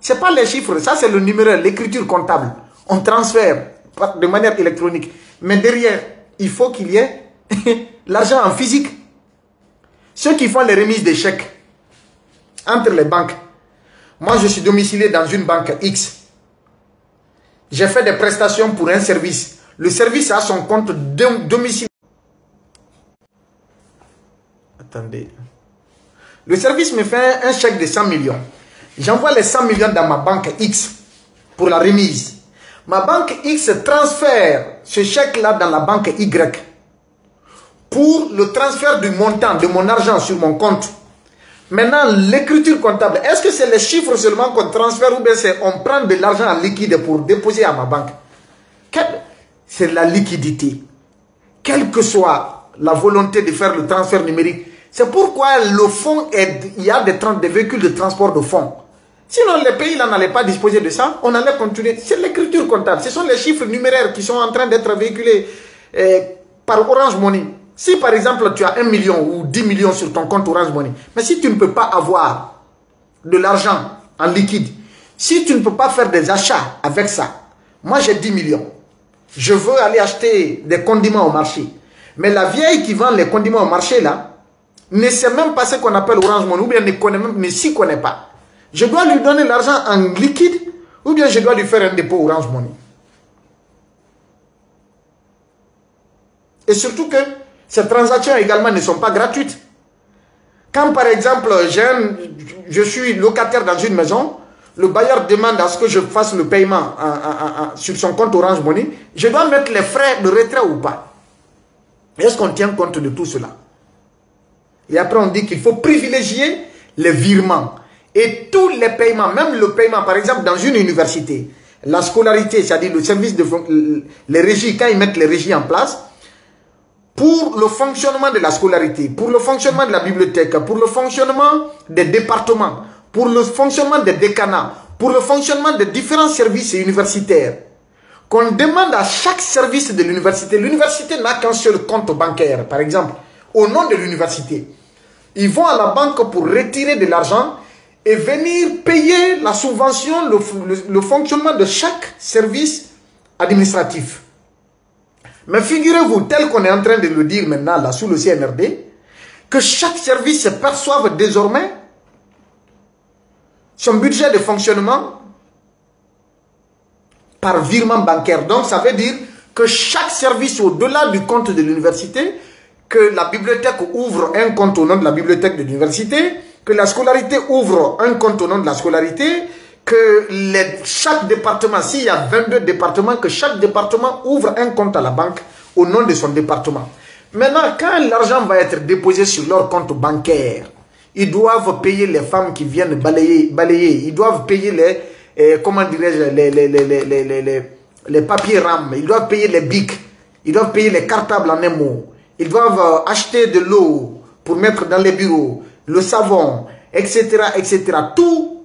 C'est pas les chiffres, ça c'est le numéro, l'écriture comptable. On transfère de manière électronique. Mais derrière, il faut qu'il y ait l'argent en physique. Ceux qui font les remises des chèques entre les banques. Moi, je suis domicilié dans une banque X. J'ai fait des prestations pour un service. Le service a son compte domicilié. Attendez. Le service me fait un chèque de 100 millions. J'envoie les 100 millions dans ma banque X pour la remise. Ma banque X transfère ce chèque-là dans la banque Y pour le transfert du montant de mon argent sur mon compte. Maintenant, l'écriture comptable, est-ce que c'est les chiffres seulement qu'on transfère ou bien c'est on prend de l'argent en liquide pour déposer à ma banque? C'est la liquidité. Quelle que soit la volonté de faire le transfert numérique. C'est pourquoi le fonds, il y a des véhicules de transport de fonds. Sinon, les pays n'allaient pas disposer de ça, on allait continuer. C'est l'écriture comptable. Ce sont les chiffres numéraires qui sont en train d'être véhiculés par Orange Money. Si par exemple, tu as 1 million ou 10 millions sur ton compte Orange Money, mais si tu ne peux pas avoir de l'argent en liquide, si tu ne peux pas faire des achats avec ça, moi j'ai 10 millions. Je veux aller acheter des condiments au marché. Mais la vieille qui vend les condiments au marché là, ne sait même pas ce qu'on appelle Orange Money, ou bien ne s'y connaît pas. Je dois lui donner l'argent en liquide, ou bien je dois lui faire un dépôt Orange Money. Et surtout que ces transactions également ne sont pas gratuites. Quand par exemple, je suis locataire dans une maison, le bailleur demande à ce que je fasse le paiement sur son compte Orange Money, je dois mettre les frais de retrait ou pas? Est-ce qu'on tient compte de tout cela? Et après on dit qu'il faut privilégier les virements. Et tous les paiements, même le paiement, par exemple dans une université, la scolarité, c'est-à-dire le service de les régies, quand ils mettent les régies en place, pour le fonctionnement de la scolarité, pour le fonctionnement de la bibliothèque, pour le fonctionnement des départements, pour le fonctionnement des décanats, pour le fonctionnement des différents services universitaires, qu'on demande à chaque service de l'université. L'université n'a qu'un seul compte bancaire, par exemple, au nom de l'université. Ils vont à la banque pour retirer de l'argent et venir payer la subvention, le fonctionnement de chaque service administratif. Mais figurez-vous, tel qu'on est en train de le dire maintenant, là, sous le CNRD, que chaque service se perçoive désormais son budget de fonctionnement par virement bancaire. Donc, ça veut dire que chaque service, au-delà du compte de l'université, que la bibliothèque ouvre un compte au nom de la bibliothèque de l'université, que la scolarité ouvre un compte au nom de la scolarité, que chaque département, s'il y a 22 départements, que chaque département ouvre un compte à la banque au nom de son département. Maintenant, quand l'argent va être déposé sur leur compte bancaire, ils doivent payer les femmes qui viennent balayer. Ils doivent payer comment dirais-je, les papiers RAM. Ils doivent payer les bics. Ils doivent payer les cartables en un mot. Ils doivent acheter de l'eau pour mettre dans les bureaux, le savon, etc., etc. Tous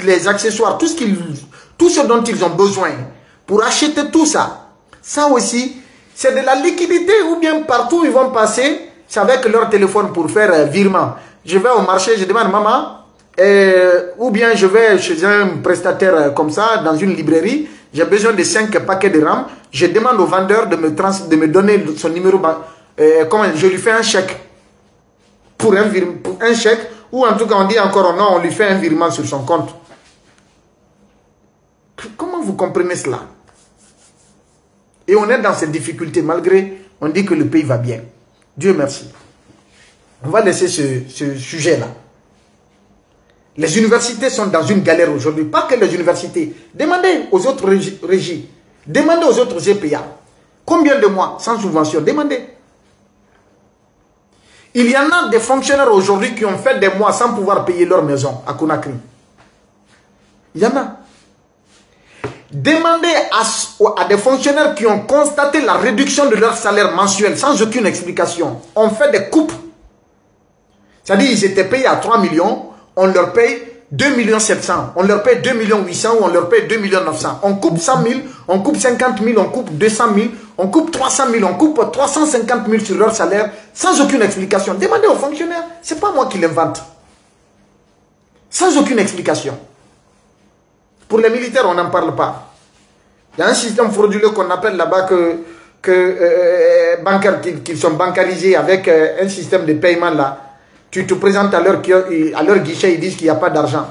les accessoires, tout ce dont ils ont besoin pour acheter tout ça. Ça aussi, c'est de la liquidité ou bien partout où ils vont passer, c'est avec leur téléphone pour faire virement. Je vais au marché, je demande maman, ou bien je vais chez un prestataire comme ça, dans une librairie, j'ai besoin de 5 paquets de RAM, je demande au vendeur de me donner son numéro, comment je lui fais un chèque, pour un chèque, ou en tout cas on dit encore non, on lui fait un virement sur son compte. Comment vous comprenez cela? Et on est dans cette difficulté, malgré, on dit que le pays va bien. Dieu merci. On va laisser ce sujet-là. Les universités sont dans une galère aujourd'hui. Pas que les universités. Demandez aux autres régies. Demandez aux autres GPA. Combien de mois sans subvention? Demandez. Il y en a des fonctionnaires aujourd'hui qui ont fait des mois sans pouvoir payer leur maison à Conakry. Il y en a. Demandez à des fonctionnaires qui ont constaté la réduction de leur salaire mensuel sans aucune explication. On fait des coupes. C'est-à-dire qu'ils étaient payés à 3 millions, on leur paye 2 700 000, on leur paye 2 800 000 ou on leur paye 2 900 000. On coupe 100 000, on coupe 50 000, on coupe 200 000, on coupe 300 000, on coupe 350 000 sur leur salaire sans aucune explication. Demandez aux fonctionnaires, ce n'est pas moi qui l'invente. Sans aucune explication. Pour les militaires, on n'en parle pas. Il y a un système frauduleux qu'on appelle là-bas qu'ils sont bancarisés avec un système de paiement là. Tu te présentes à leur guichet, ils disent qu'il n'y a pas d'argent.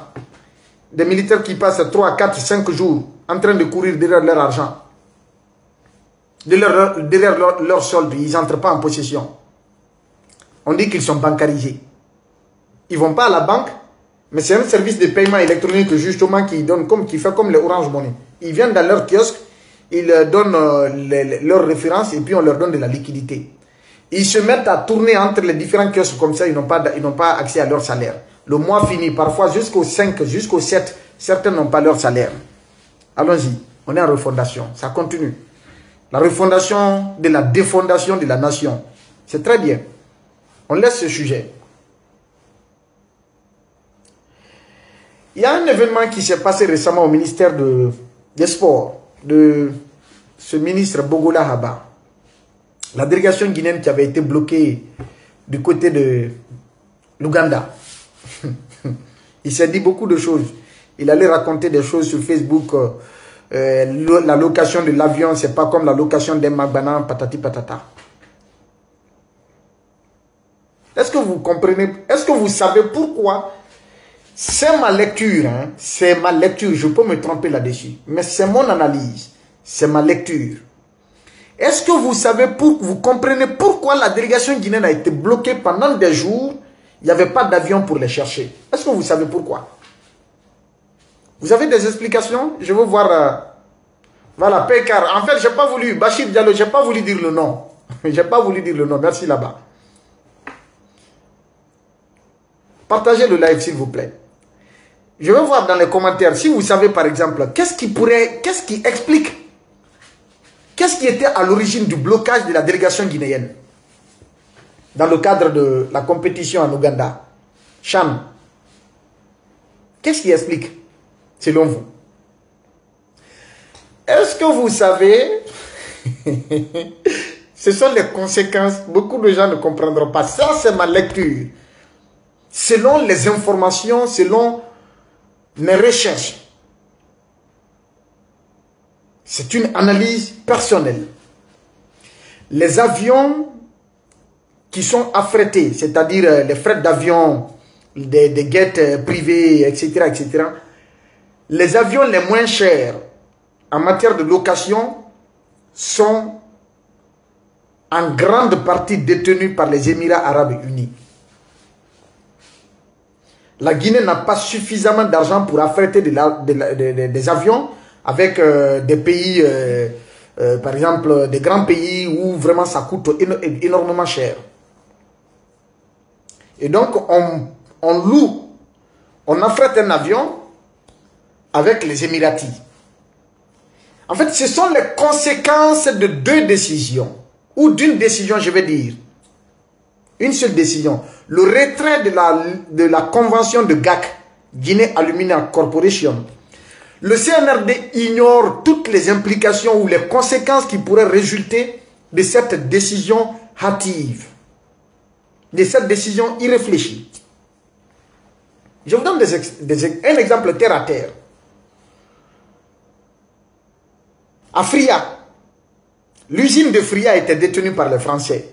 Des militaires qui passent 3, 4, 5 jours en train de courir derrière leur argent. Derrière leur solde, ils n'entrent pas en possession. On dit qu'ils sont bancarisés. Ils ne vont pas à la banque, mais c'est un service de paiement électronique justement qui fait comme les Orange Money. Ils viennent dans leur kiosque, ils donnent leurs références et puis on leur donne de la liquidité. Ils se mettent à tourner entre les différents kiosques comme ça, ils n'ont pas accès à leur salaire. Le mois finit, parfois jusqu'au 5, jusqu'au 7, certains n'ont pas leur salaire. Allons-y, on est en refondation, ça continue. La refondation de la défondation de la nation. C'est très bien. On laisse ce sujet. Il y a un événement qui s'est passé récemment au ministère des Sports, de ce ministre Bogola Haba. La délégation guinéenne qui avait été bloquée du côté de l'Ouganda. Il s'est dit beaucoup de choses. Il allait raconter des choses sur Facebook. La location de l'avion, c'est pas comme la location d'un Magbanan, patati patata. Est-ce que vous comprenez? Est-ce que vous savez pourquoi? C'est ma lecture, hein? C'est ma lecture. Je peux me tromper là-dessus. Mais c'est mon analyse. C'est ma lecture. Est-ce que vous savez, vous comprenez pourquoi la délégation guinéenne a été bloquée pendant des jours? Il n'y avait pas d'avion pour les chercher. Est-ce que vous savez pourquoi? Vous avez des explications? Je veux voir. Voilà, Pécar. En fait, je n'ai pas voulu, Bachir Diallo, je n'ai pas voulu dire le nom. Je n'ai pas voulu dire le nom. Merci là-bas. Partagez le live, s'il vous plaît. Je veux voir dans les commentaires, si vous savez par exemple, qu'est-ce qui explique, qu'est-ce qui était à l'origine du blocage de la délégation guinéenne dans le cadre de la compétition en Ouganda, Chan. Qu'est-ce qui explique, selon vous? Est-ce que vous savez, ce sont les conséquences, beaucoup de gens ne comprendront pas. Ça, c'est ma lecture. Selon les informations, selon mes recherches. C'est une analyse personnelle. Les avions qui sont affrétés, c'est-à-dire les frais d'avion, des jets privés, etc., etc., les avions les moins chers en matière de location sont en grande partie détenus par les Émirats arabes unis. la Guinée n'a pas suffisamment d'argent pour affréter des avions avec des pays, par exemple, des grands pays où vraiment ça coûte énormément cher. Et donc, on affrète un avion avec les Émiratis. En fait, ce sont les conséquences de deux décisions, ou d'une décision, je vais dire. Une seule décision. Le retrait de la convention de GAC, Guinée Aluminium Corporation. Le CNRD ignore toutes les implications ou les conséquences qui pourraient résulter de cette décision hâtive, de cette décision irréfléchie. Je vous donne un exemple terre à terre. À Fria, l'usine de Fria était détenue par les Français.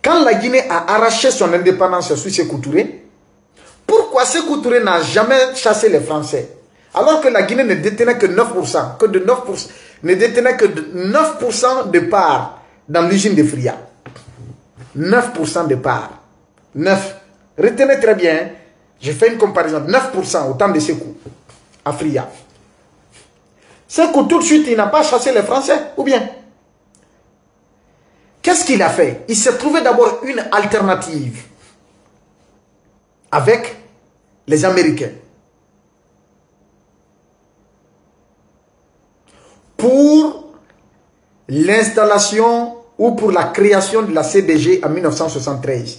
Quand la Guinée a arraché son indépendance sous Sékou Touré, pourquoi Sékou Touré n'a jamais chassé les Français? Alors que la Guinée ne détenait que 9%, ne détenait que 9% de parts dans l'usine de Fria. 9% de parts. 9. Retenez très bien, j'ai fait une comparaison. 9% au temps de Sékou, à Fria. Sékou, tout de suite, il n'a pas chassé les Français, ou bien? Qu'est-ce qu'il a fait? Il s'est trouvé d'abord une alternative avec les Américains pour l'installation ou pour la création de la CDG en 1973.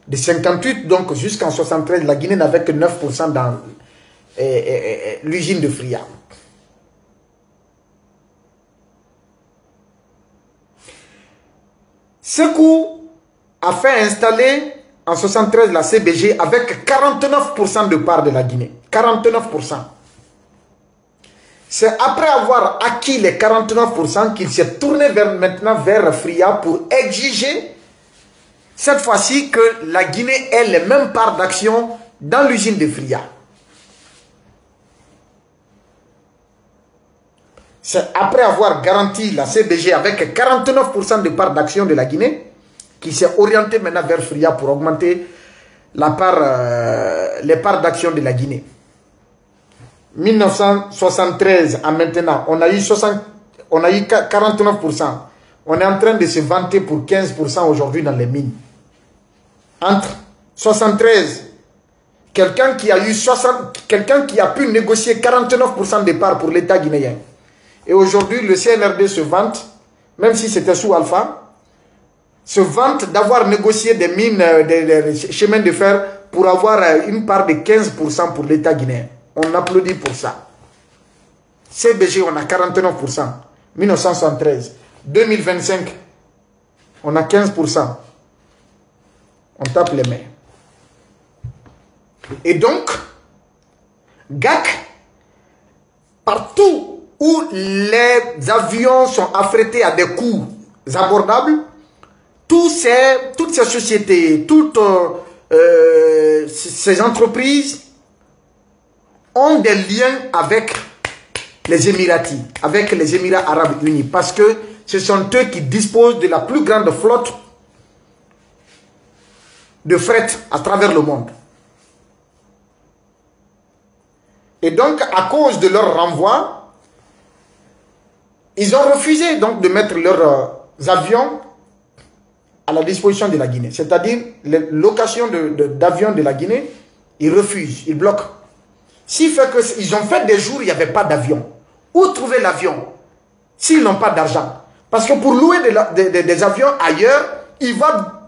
De 58 donc jusqu'en 73, la Guinée n'avait que 9% dans l'usine de Fria. Sékou a fait installer en 73 la CBG avec 49% de parts de la Guinée. 49%. C'est après avoir acquis les 49% qu'il s'est tourné maintenant vers Fria pour exiger cette fois-ci que la Guinée ait les mêmes parts d'action dans l'usine de Fria. C'est après avoir garanti la CBG avec 49% de parts d'action de la Guinée qui s'est orienté maintenant vers Fria pour augmenter les parts d'action de la Guinée. 1973 à maintenant, on a eu 49%. On est en train de se vanter pour 15% aujourd'hui dans les mines. Entre 73, quelqu'un qui a pu négocier 49% de parts pour l'État guinéen. Et aujourd'hui, le CNRD se vante, même si c'était sous Alpha, se vante d'avoir négocié des mines, des chemins de fer pour avoir une part de 15% pour l'État guinéen. On applaudit pour ça. CBG, on a 49%. 1973. 2025, on a 15%. On tape les mains. Et donc, GAC, partout où les avions sont affrétés à des coûts abordables, toutes ces sociétés, toutes ces entreprises ont des liens avec les Émiratis, avec les Émirats Arabes Unis, parce que ce sont eux qui disposent de la plus grande flotte de fret à travers le monde. Et donc, à cause de leur renvoi, ils ont refusé donc de mettre leurs avions à la disposition de la Guinée. C'est-à-dire, les locations d'avions de la Guinée, ils refusent, ils bloquent. S'il fait qu'ils ont fait des jours, il n'y avait pas d'avion. Où trouver l'avion s'ils n'ont pas d'argent? Parce que pour louer des avions ailleurs, il va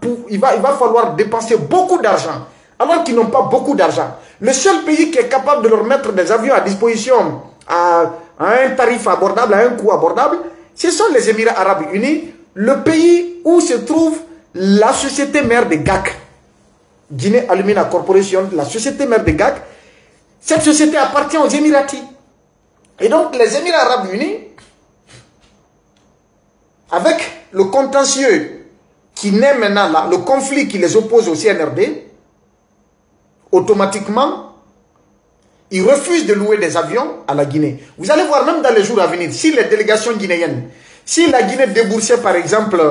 falloir dépenser beaucoup d'argent. Alors qu'ils n'ont pas beaucoup d'argent. Le seul pays qui est capable de leur mettre des avions à disposition à un tarif abordable, à un coût abordable, ce sont les Émirats Arabes Unis, le pays où se trouve la société mère de GAC, Guinée Aluminium Corporation, la société mère de GAC. Cette société appartient aux Émiratis. Et donc les Émirats Arabes Unis, avec le contentieux qui naît maintenant là, le conflit qui les oppose au CNRD, automatiquement, ils refusent de louer des avions à la Guinée. Vous allez voir, même dans les jours à venir, si les délégations guinéennes, si la Guinée déboursait par exemple,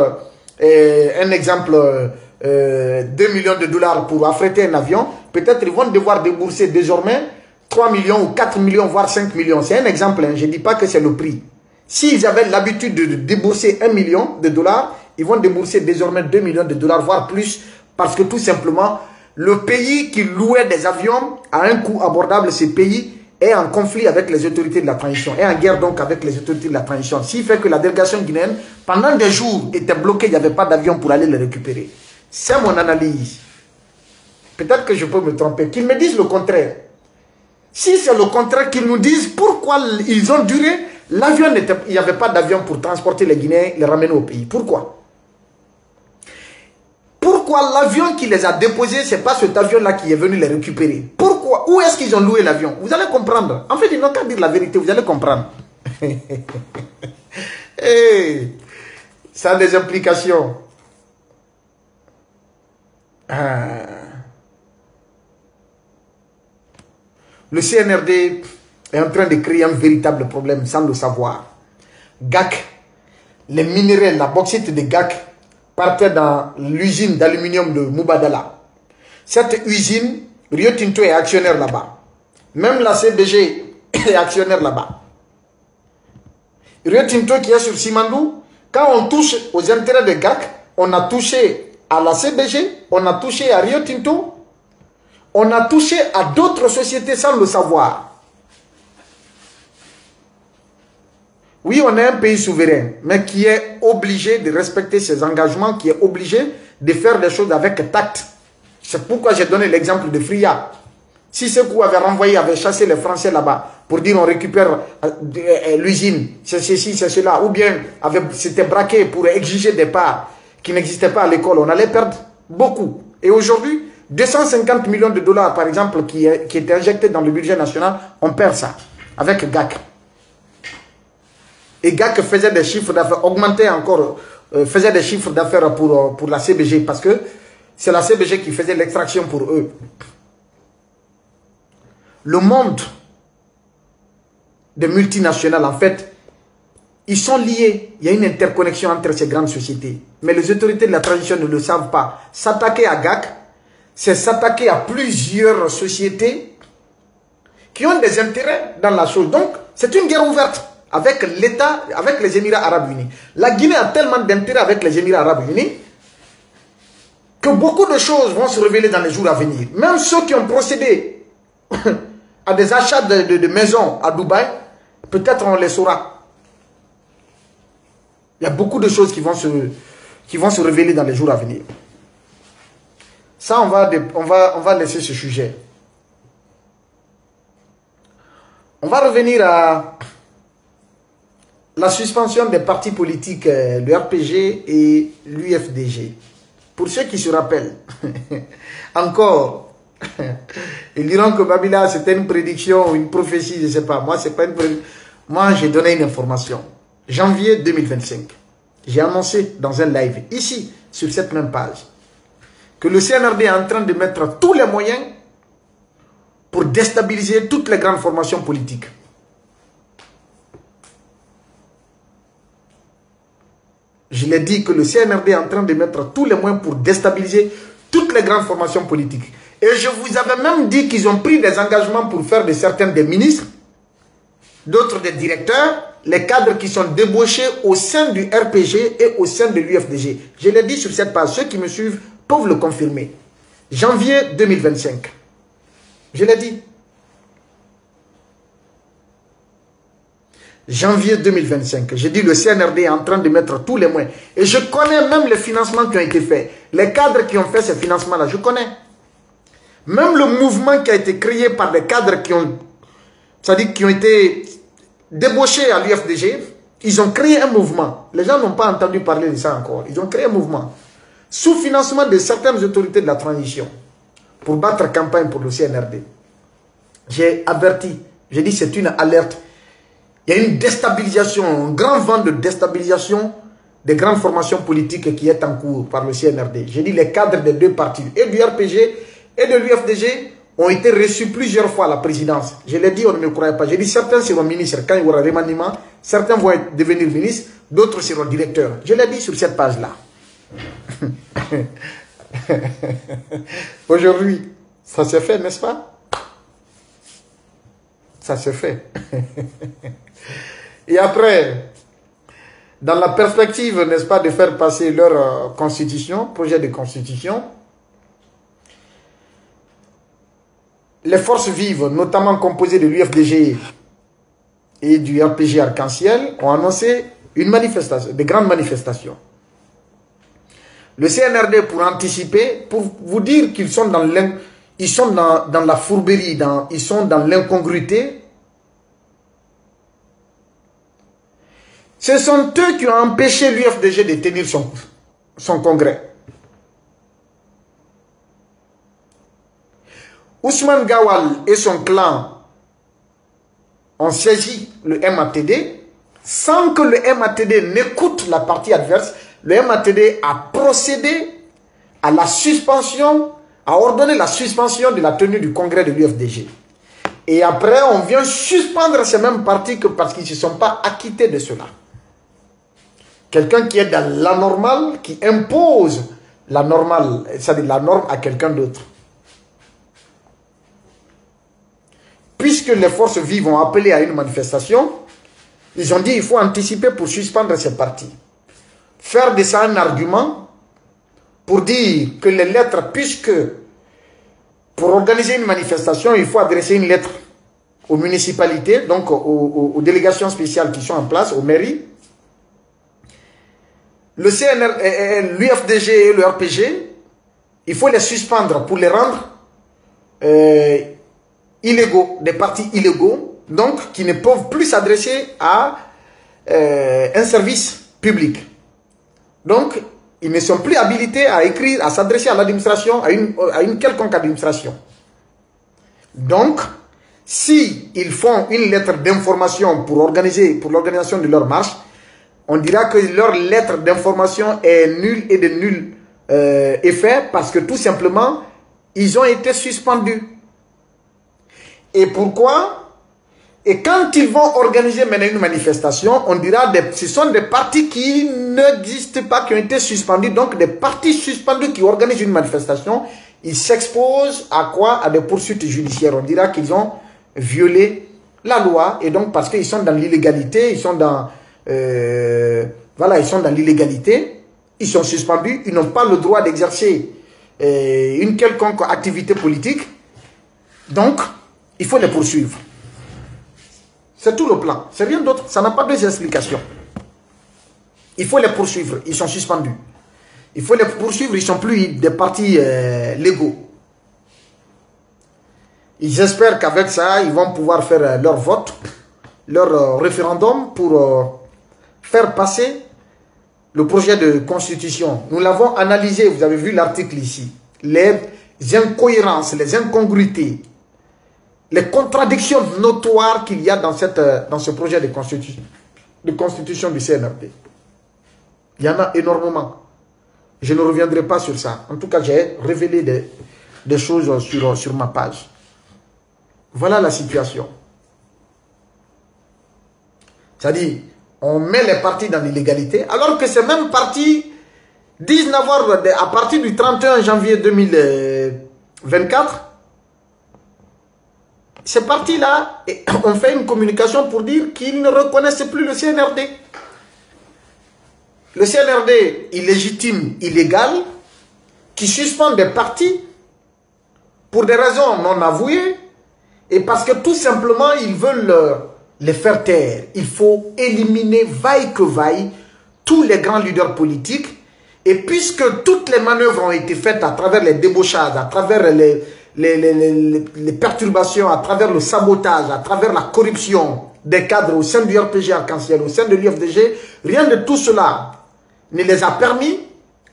2 millions de dollars pour affréter un avion, peut-être ils vont devoir débourser désormais 3 millions ou 4 millions, voire 5 millions. C'est un exemple, hein. Je ne dis pas que c'est le prix. S'ils avaient l'habitude de débourser 1 million de dollars, ils vont débourser désormais 2 millions de dollars, voire plus, parce que tout simplement, le pays qui louait des avions à un coût abordable, ce pays est en conflit avec les autorités de la transition, est en guerre donc avec les autorités de la transition. Ce qui fait que la délégation guinéenne, pendant des jours, était bloquée, il n'y avait pas d'avion pour aller les récupérer. C'est mon analyse. Peut-être que je peux me tromper. Qu'ils me disent le contraire. Si c'est le contraire, qu'ils nous disent pourquoi ils ont duré, l'avion il n'y avait pas d'avion pour transporter les Guinéens, les ramener au pays. Pourquoi? Pourquoi l'avion qui les a déposés, ce n'est pas cet avion-là qui est venu les récupérer? Pourquoi? Où est-ce qu'ils ont loué l'avion? Vous allez comprendre. En fait, ils n'ont qu'à dire la vérité, vous allez comprendre. Hey, ça a des implications. Le CNRD est en train de créer un véritable problème sans le savoir. GAC, les minéraux, la bauxite de GAC partait dans l'usine d'aluminium de Mubadala. Cette usine, Rio Tinto est actionnaire là-bas. Même la CBG est actionnaire là-bas. Rio Tinto qui est sur Simandou, quand on touche aux intérêts de GAC, on a touché à la CBG, on a touché à Rio Tinto, on a touché à d'autres sociétés sans le savoir. Oui, on est un pays souverain, mais qui est obligé de respecter ses engagements, qui est obligé de faire des choses avec tact. C'est pourquoi j'ai donné l'exemple de Fria. Si Sékou avait renvoyé, avait chassé les Français là-bas pour dire on récupère l'usine, c'est ceci, c'est cela, ou bien s'était braqué pour exiger des parts qui n'existaient pas à l'école, on allait perdre beaucoup. Et aujourd'hui, 250 millions de dollars, par exemple, qui étaient injectés dans le budget national, on perd ça avec GAC. Et GAC faisait des chiffres d'affaires, augmentait encore, faisait des chiffres d'affaires pour la CBG, parce que c'est la CBG qui faisait l'extraction pour eux. Le monde des multinationales, en fait, ils sont liés. Il y a une interconnexion entre ces grandes sociétés. Mais les autorités de la transition ne le savent pas. S'attaquer à GAC, c'est s'attaquer à plusieurs sociétés qui ont des intérêts dans la chose. Donc, c'est une guerre ouverte avec l'État, avec les Émirats Arabes Unis. La Guinée a tellement d'intérêts avec les Émirats Arabes Unis que beaucoup de choses vont se révéler dans les jours à venir. Même ceux qui ont procédé à des achats de maisons à Dubaï, peut-être on les saura. Il y a beaucoup de choses qui vont se révéler dans les jours à venir. Ça, on va laisser ce sujet. On va revenir à la suspension des partis politiques, le RPG et l'UFDG. Pour ceux qui se rappellent, encore, ils diront que Babila, c'était une prédiction, une prophétie, je ne sais pas. Moi, c'est pas une prédiction. Moi, j'ai donné une information. Janvier 2025, j'ai annoncé dans un live, ici, sur cette même page, que le CNRD est en train de mettre tous les moyens pour déstabiliser toutes les grandes formations politiques. Je l'ai dit que le CNRD est en train de mettre tous les moyens pour déstabiliser toutes les grandes formations politiques. Et je vous avais même dit qu'ils ont pris des engagements pour faire de certains des ministres, d'autres des directeurs, les cadres qui sont débauchés au sein du RPG et au sein de l'UFDG. Je l'ai dit sur cette page, ceux qui me suivent peuvent le confirmer. Janvier 2025. Je l'ai dit. Janvier 2025. J'ai dit le CNRD est en train de mettre tous les moyens. Et je connais même les financements qui ont été faits. Les cadres qui ont fait ces financements-là, je connais. Même le mouvement qui a été créé par des cadres qui ont, c'est-à-dire qui ont été débauchés à l'UFDG, ils ont créé un mouvement. Les gens n'ont pas entendu parler de ça encore. Ils ont créé un mouvement sous financement de certaines autorités de la transition pour battre campagne pour le CNRD. J'ai averti, j'ai dit c'est une alerte. Il y a une déstabilisation, un grand vent de déstabilisation des grandes formations politiques qui est en cours par le CNRD. J'ai dit les cadres des deux partis, et du RPG et de l'UFDG, ont été reçus plusieurs fois à la présidence. Je l'ai dit, on ne me croyait pas. J'ai dit certains seront ministres quand il y aura remaniement, certains vont devenir ministres, d'autres seront directeurs. Je l'ai dit sur cette page-là. Aujourd'hui, ça se fait, n'est-ce pas? Ça se fait. Et après, dans la perspective, n'est-ce pas, de faire passer leur constitution, projet de constitution, les forces vives, notamment composées de l'UFDG et du RPG Arc-en-Ciel, ont annoncé une manifestation, de grandes manifestations. Le CNRD, pour anticiper, pour vous dire qu'ils sont dans la fourberie, ils sont dans l'incongruité. Ce sont eux qui ont empêché l'UFDG de tenir son congrès. Ousmane Gawal et son clan ont saisi le MATD sans que le MATD n'écoute la partie adverse. Le MATD a procédé à la suspension, a ordonné la suspension de la tenue du congrès de l'UFDG. Et après, on vient suspendre ces mêmes partis parce qu'ils ne se sont pas acquittés de cela. Quelqu'un qui est dans la normale, qui impose la normale, c'est-à-dire la norme à quelqu'un d'autre. Puisque les forces vives ont appelé à une manifestation, ils ont dit qu'il faut anticiper pour suspendre ces partis. Faire de ça un argument pour dire que les lettres, puisque pour organiser une manifestation, il faut adresser une lettre aux municipalités, donc aux délégations spéciales qui sont en place, aux mairies. Le CNR, l'UFDG et le RPG, il faut les suspendre pour les rendre illégaux, des partis illégaux, donc qui ne peuvent plus s'adresser à un service public. Donc, ils ne sont plus habilités à écrire, à s'adresser à l'administration, à une quelconque administration. Donc, si ils font une lettre d'information pour l'organisation de leur marche, on dira que leur lettre d'information est nulle et de nul effet parce que tout simplement, ils ont été suspendus. Et pourquoi? Et quand ils vont organiser maintenant une manifestation, on dira que ce sont des partis qui n'existent pas, qui ont été suspendus. Donc des partis suspendus qui organisent une manifestation, ils s'exposent à quoi? À des poursuites judiciaires. On dira qu'ils ont violé la loi. Et donc parce qu'ils sont dans l'illégalité, ils sont dans l'illégalité, ils sont suspendus, ils n'ont pas le droit d'exercer une quelconque activité politique. Donc, il faut les poursuivre. C'est tout le plan. C'est rien d'autre. Ça n'a pas d'autres explications. Il faut les poursuivre. Ils sont suspendus. Il faut les poursuivre. Ils ne sont plus des partis légaux. Ils espèrent qu'avec ça, ils vont pouvoir faire leur vote, leur référendum pour faire passer le projet de constitution. Nous l'avons analysé. Vous avez vu l'article ici. Les incohérences, les incongruités, les contradictions notoires qu'il y a dans ce projet de constitution du CNRD. Il y en a énormément. Je ne reviendrai pas sur ça. En tout cas, j'ai révélé des choses sur ma page. Voilà la situation. C'est-à-dire, on met les partis dans l'illégalité, alors que ces mêmes partis disent n'avoir, à partir du 31 janvier 2024, ces partis-là ont fait une communication pour dire qu'ils ne reconnaissent plus le CNRD. Le CNRD illégitime, illégal, qui suspend des partis pour des raisons non avouées et parce que tout simplement ils veulent les faire taire. Il faut éliminer vaille que vaille tous les grands leaders politiques et puisque toutes les manœuvres ont été faites à travers les débauchages, à travers les perturbations, à travers le sabotage, à travers la corruption des cadres au sein du RPG Arc-en-Ciel, au sein de l'UFDG, rien de tout cela ne les a permis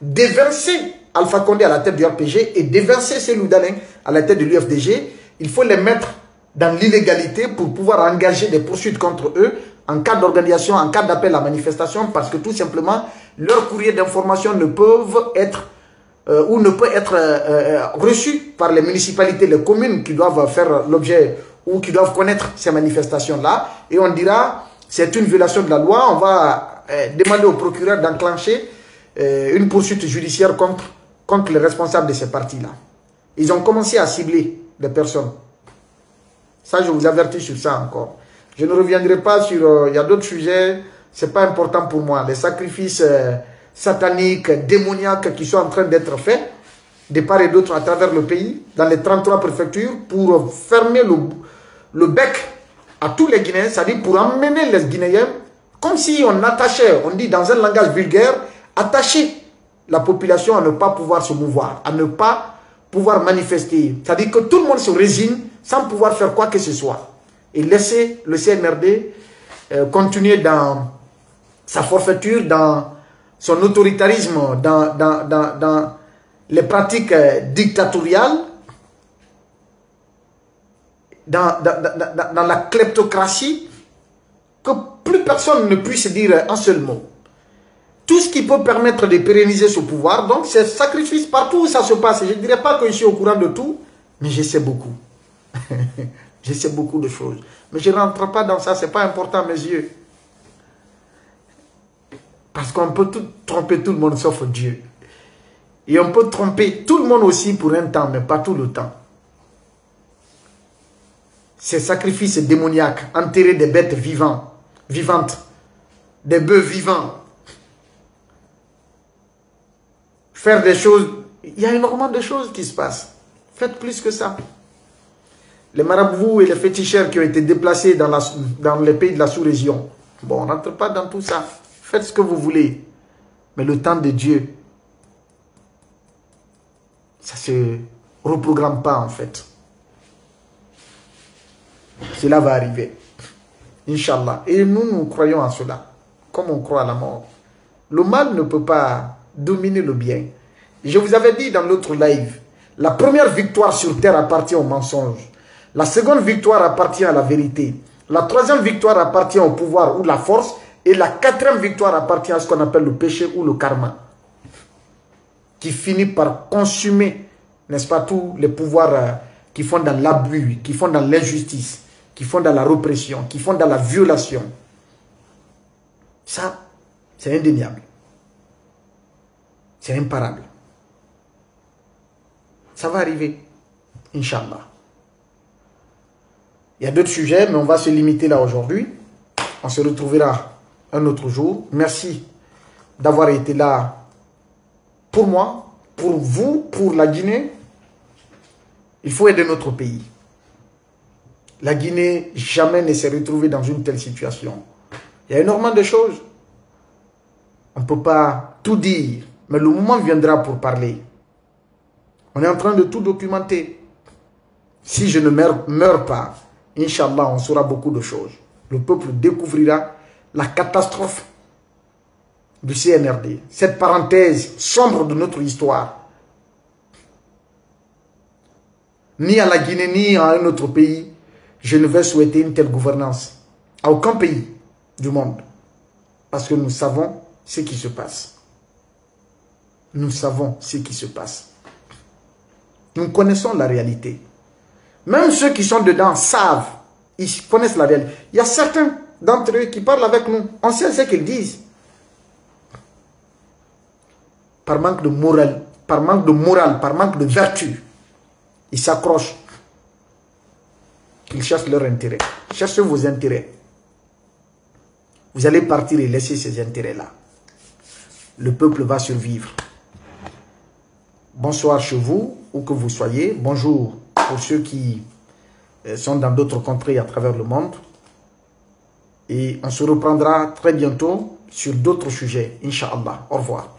d'évincer Alpha Condé à la tête du RPG et d'évincer Cellou Dalein à la tête de l'UFDG. Il faut les mettre dans l'illégalité pour pouvoir engager des poursuites contre eux en cas d'organisation, en cas d'appel à manifestation, parce que tout simplement, leurs courriers d'information ne peuvent être ou ne peut être reçu par les municipalités, les communes qui doivent faire l'objet ou qui doivent connaître ces manifestations-là. Et on dira, c'est une violation de la loi, on va demander au procureur d'enclencher une poursuite judiciaire contre contre les responsables de ces partis-là. Ils ont commencé à cibler des personnes. Ça, je vous avertis sur ça encore. Je ne reviendrai pas sur... Il y a d'autres sujets, ce n'est pas important pour moi. Les sacrifices sataniques, démoniaques qui sont en train d'être faits, de part et d'autre à travers le pays, dans les 33 préfectures, pour fermer le bec à tous les Guinéens, c'est-à-dire pour emmener les Guinéens, comme si on attachait, on dit dans un langage vulgaire, attacher la population à ne pas pouvoir se mouvoir, à ne pas pouvoir manifester. C'est-à-dire que tout le monde se résigne sans pouvoir faire quoi que ce soit. Et laisser le CNRD continuer dans sa forfaiture, dans son autoritarisme, dans les pratiques dictatoriales, dans la kleptocratie, que plus personne ne puisse dire un seul mot. Tout ce qui peut permettre de pérenniser ce pouvoir, donc c'est sacrifice partout où ça se passe. Je ne dirais pas que je suis au courant de tout, mais je sais beaucoup. Je sais beaucoup de choses. Mais je ne rentre pas dans ça, ce n'est pas important à mes yeux. Parce qu'on peut tromper tout le monde sauf Dieu. Et on peut tromper tout le monde aussi pour un temps, mais pas tout le temps. Ces sacrifices démoniaques, enterrer des bêtes vivantes, des bœufs vivants, faire des choses, il y a énormément de choses qui se passent. Faites plus que ça. Les marabouts et les féticheurs qui ont été déplacés dans les pays de la sous-région, bon, on n'entre pas dans tout ça. Faites ce que vous voulez. Mais le temps de Dieu, ça ne se reprogramme pas en fait. Cela va arriver. Inch'Allah. Et nous croyons en cela. Comme on croit à la mort. Le mal ne peut pas dominer le bien. Je vous avais dit dans l'autre live, la première victoire sur terre appartient au mensonge. La seconde victoire appartient à la vérité. La troisième victoire appartient au pouvoir ou la force. Et la quatrième victoire appartient à ce qu'on appelle le péché ou le karma. Qui finit par consumer, n'est-ce pas, tous les pouvoirs qui font dans l'abus, qui font dans l'injustice, qui font dans la répression, qui font dans la violation. Ça, c'est indéniable. C'est imparable. Ça va arriver, Inch'Allah. Il y a d'autres sujets, mais on va se limiter là aujourd'hui. On se retrouvera un autre jour. Merci d'avoir été là pour moi, pour vous, pour la Guinée. Il faut aider notre pays. La Guinée jamais ne s'est retrouvée dans une telle situation. Il y a énormément de choses. On ne peut pas tout dire, mais le moment viendra pour parler. On est en train de tout documenter. Si je ne meurs pas, Inch'Allah, on saura beaucoup de choses. Le peuple découvrira la catastrophe du CNRD. Cette parenthèse sombre de notre histoire. Ni à la Guinée, ni à un autre pays, je ne vais souhaiter une telle gouvernance. À aucun pays du monde. Parce que nous savons ce qui se passe. Nous savons ce qui se passe. Nous connaissons la réalité. Même ceux qui sont dedans savent, ils connaissent la réalité. Il y a certains d'entre eux qui parlent avec nous. On sait ce qu'ils disent. Par manque de morale, par manque de vertu, ils s'accrochent. Ils cherchent leur intérêt. Cherchez vos intérêts. Vous allez partir et laisser ces intérêts-là. Le peuple va survivre. Bonsoir chez vous, où que vous soyez. Bonjour pour ceux qui sont dans d'autres contrées à travers le monde. Et on se reprendra très bientôt sur d'autres sujets, Inch'Allah. Au revoir.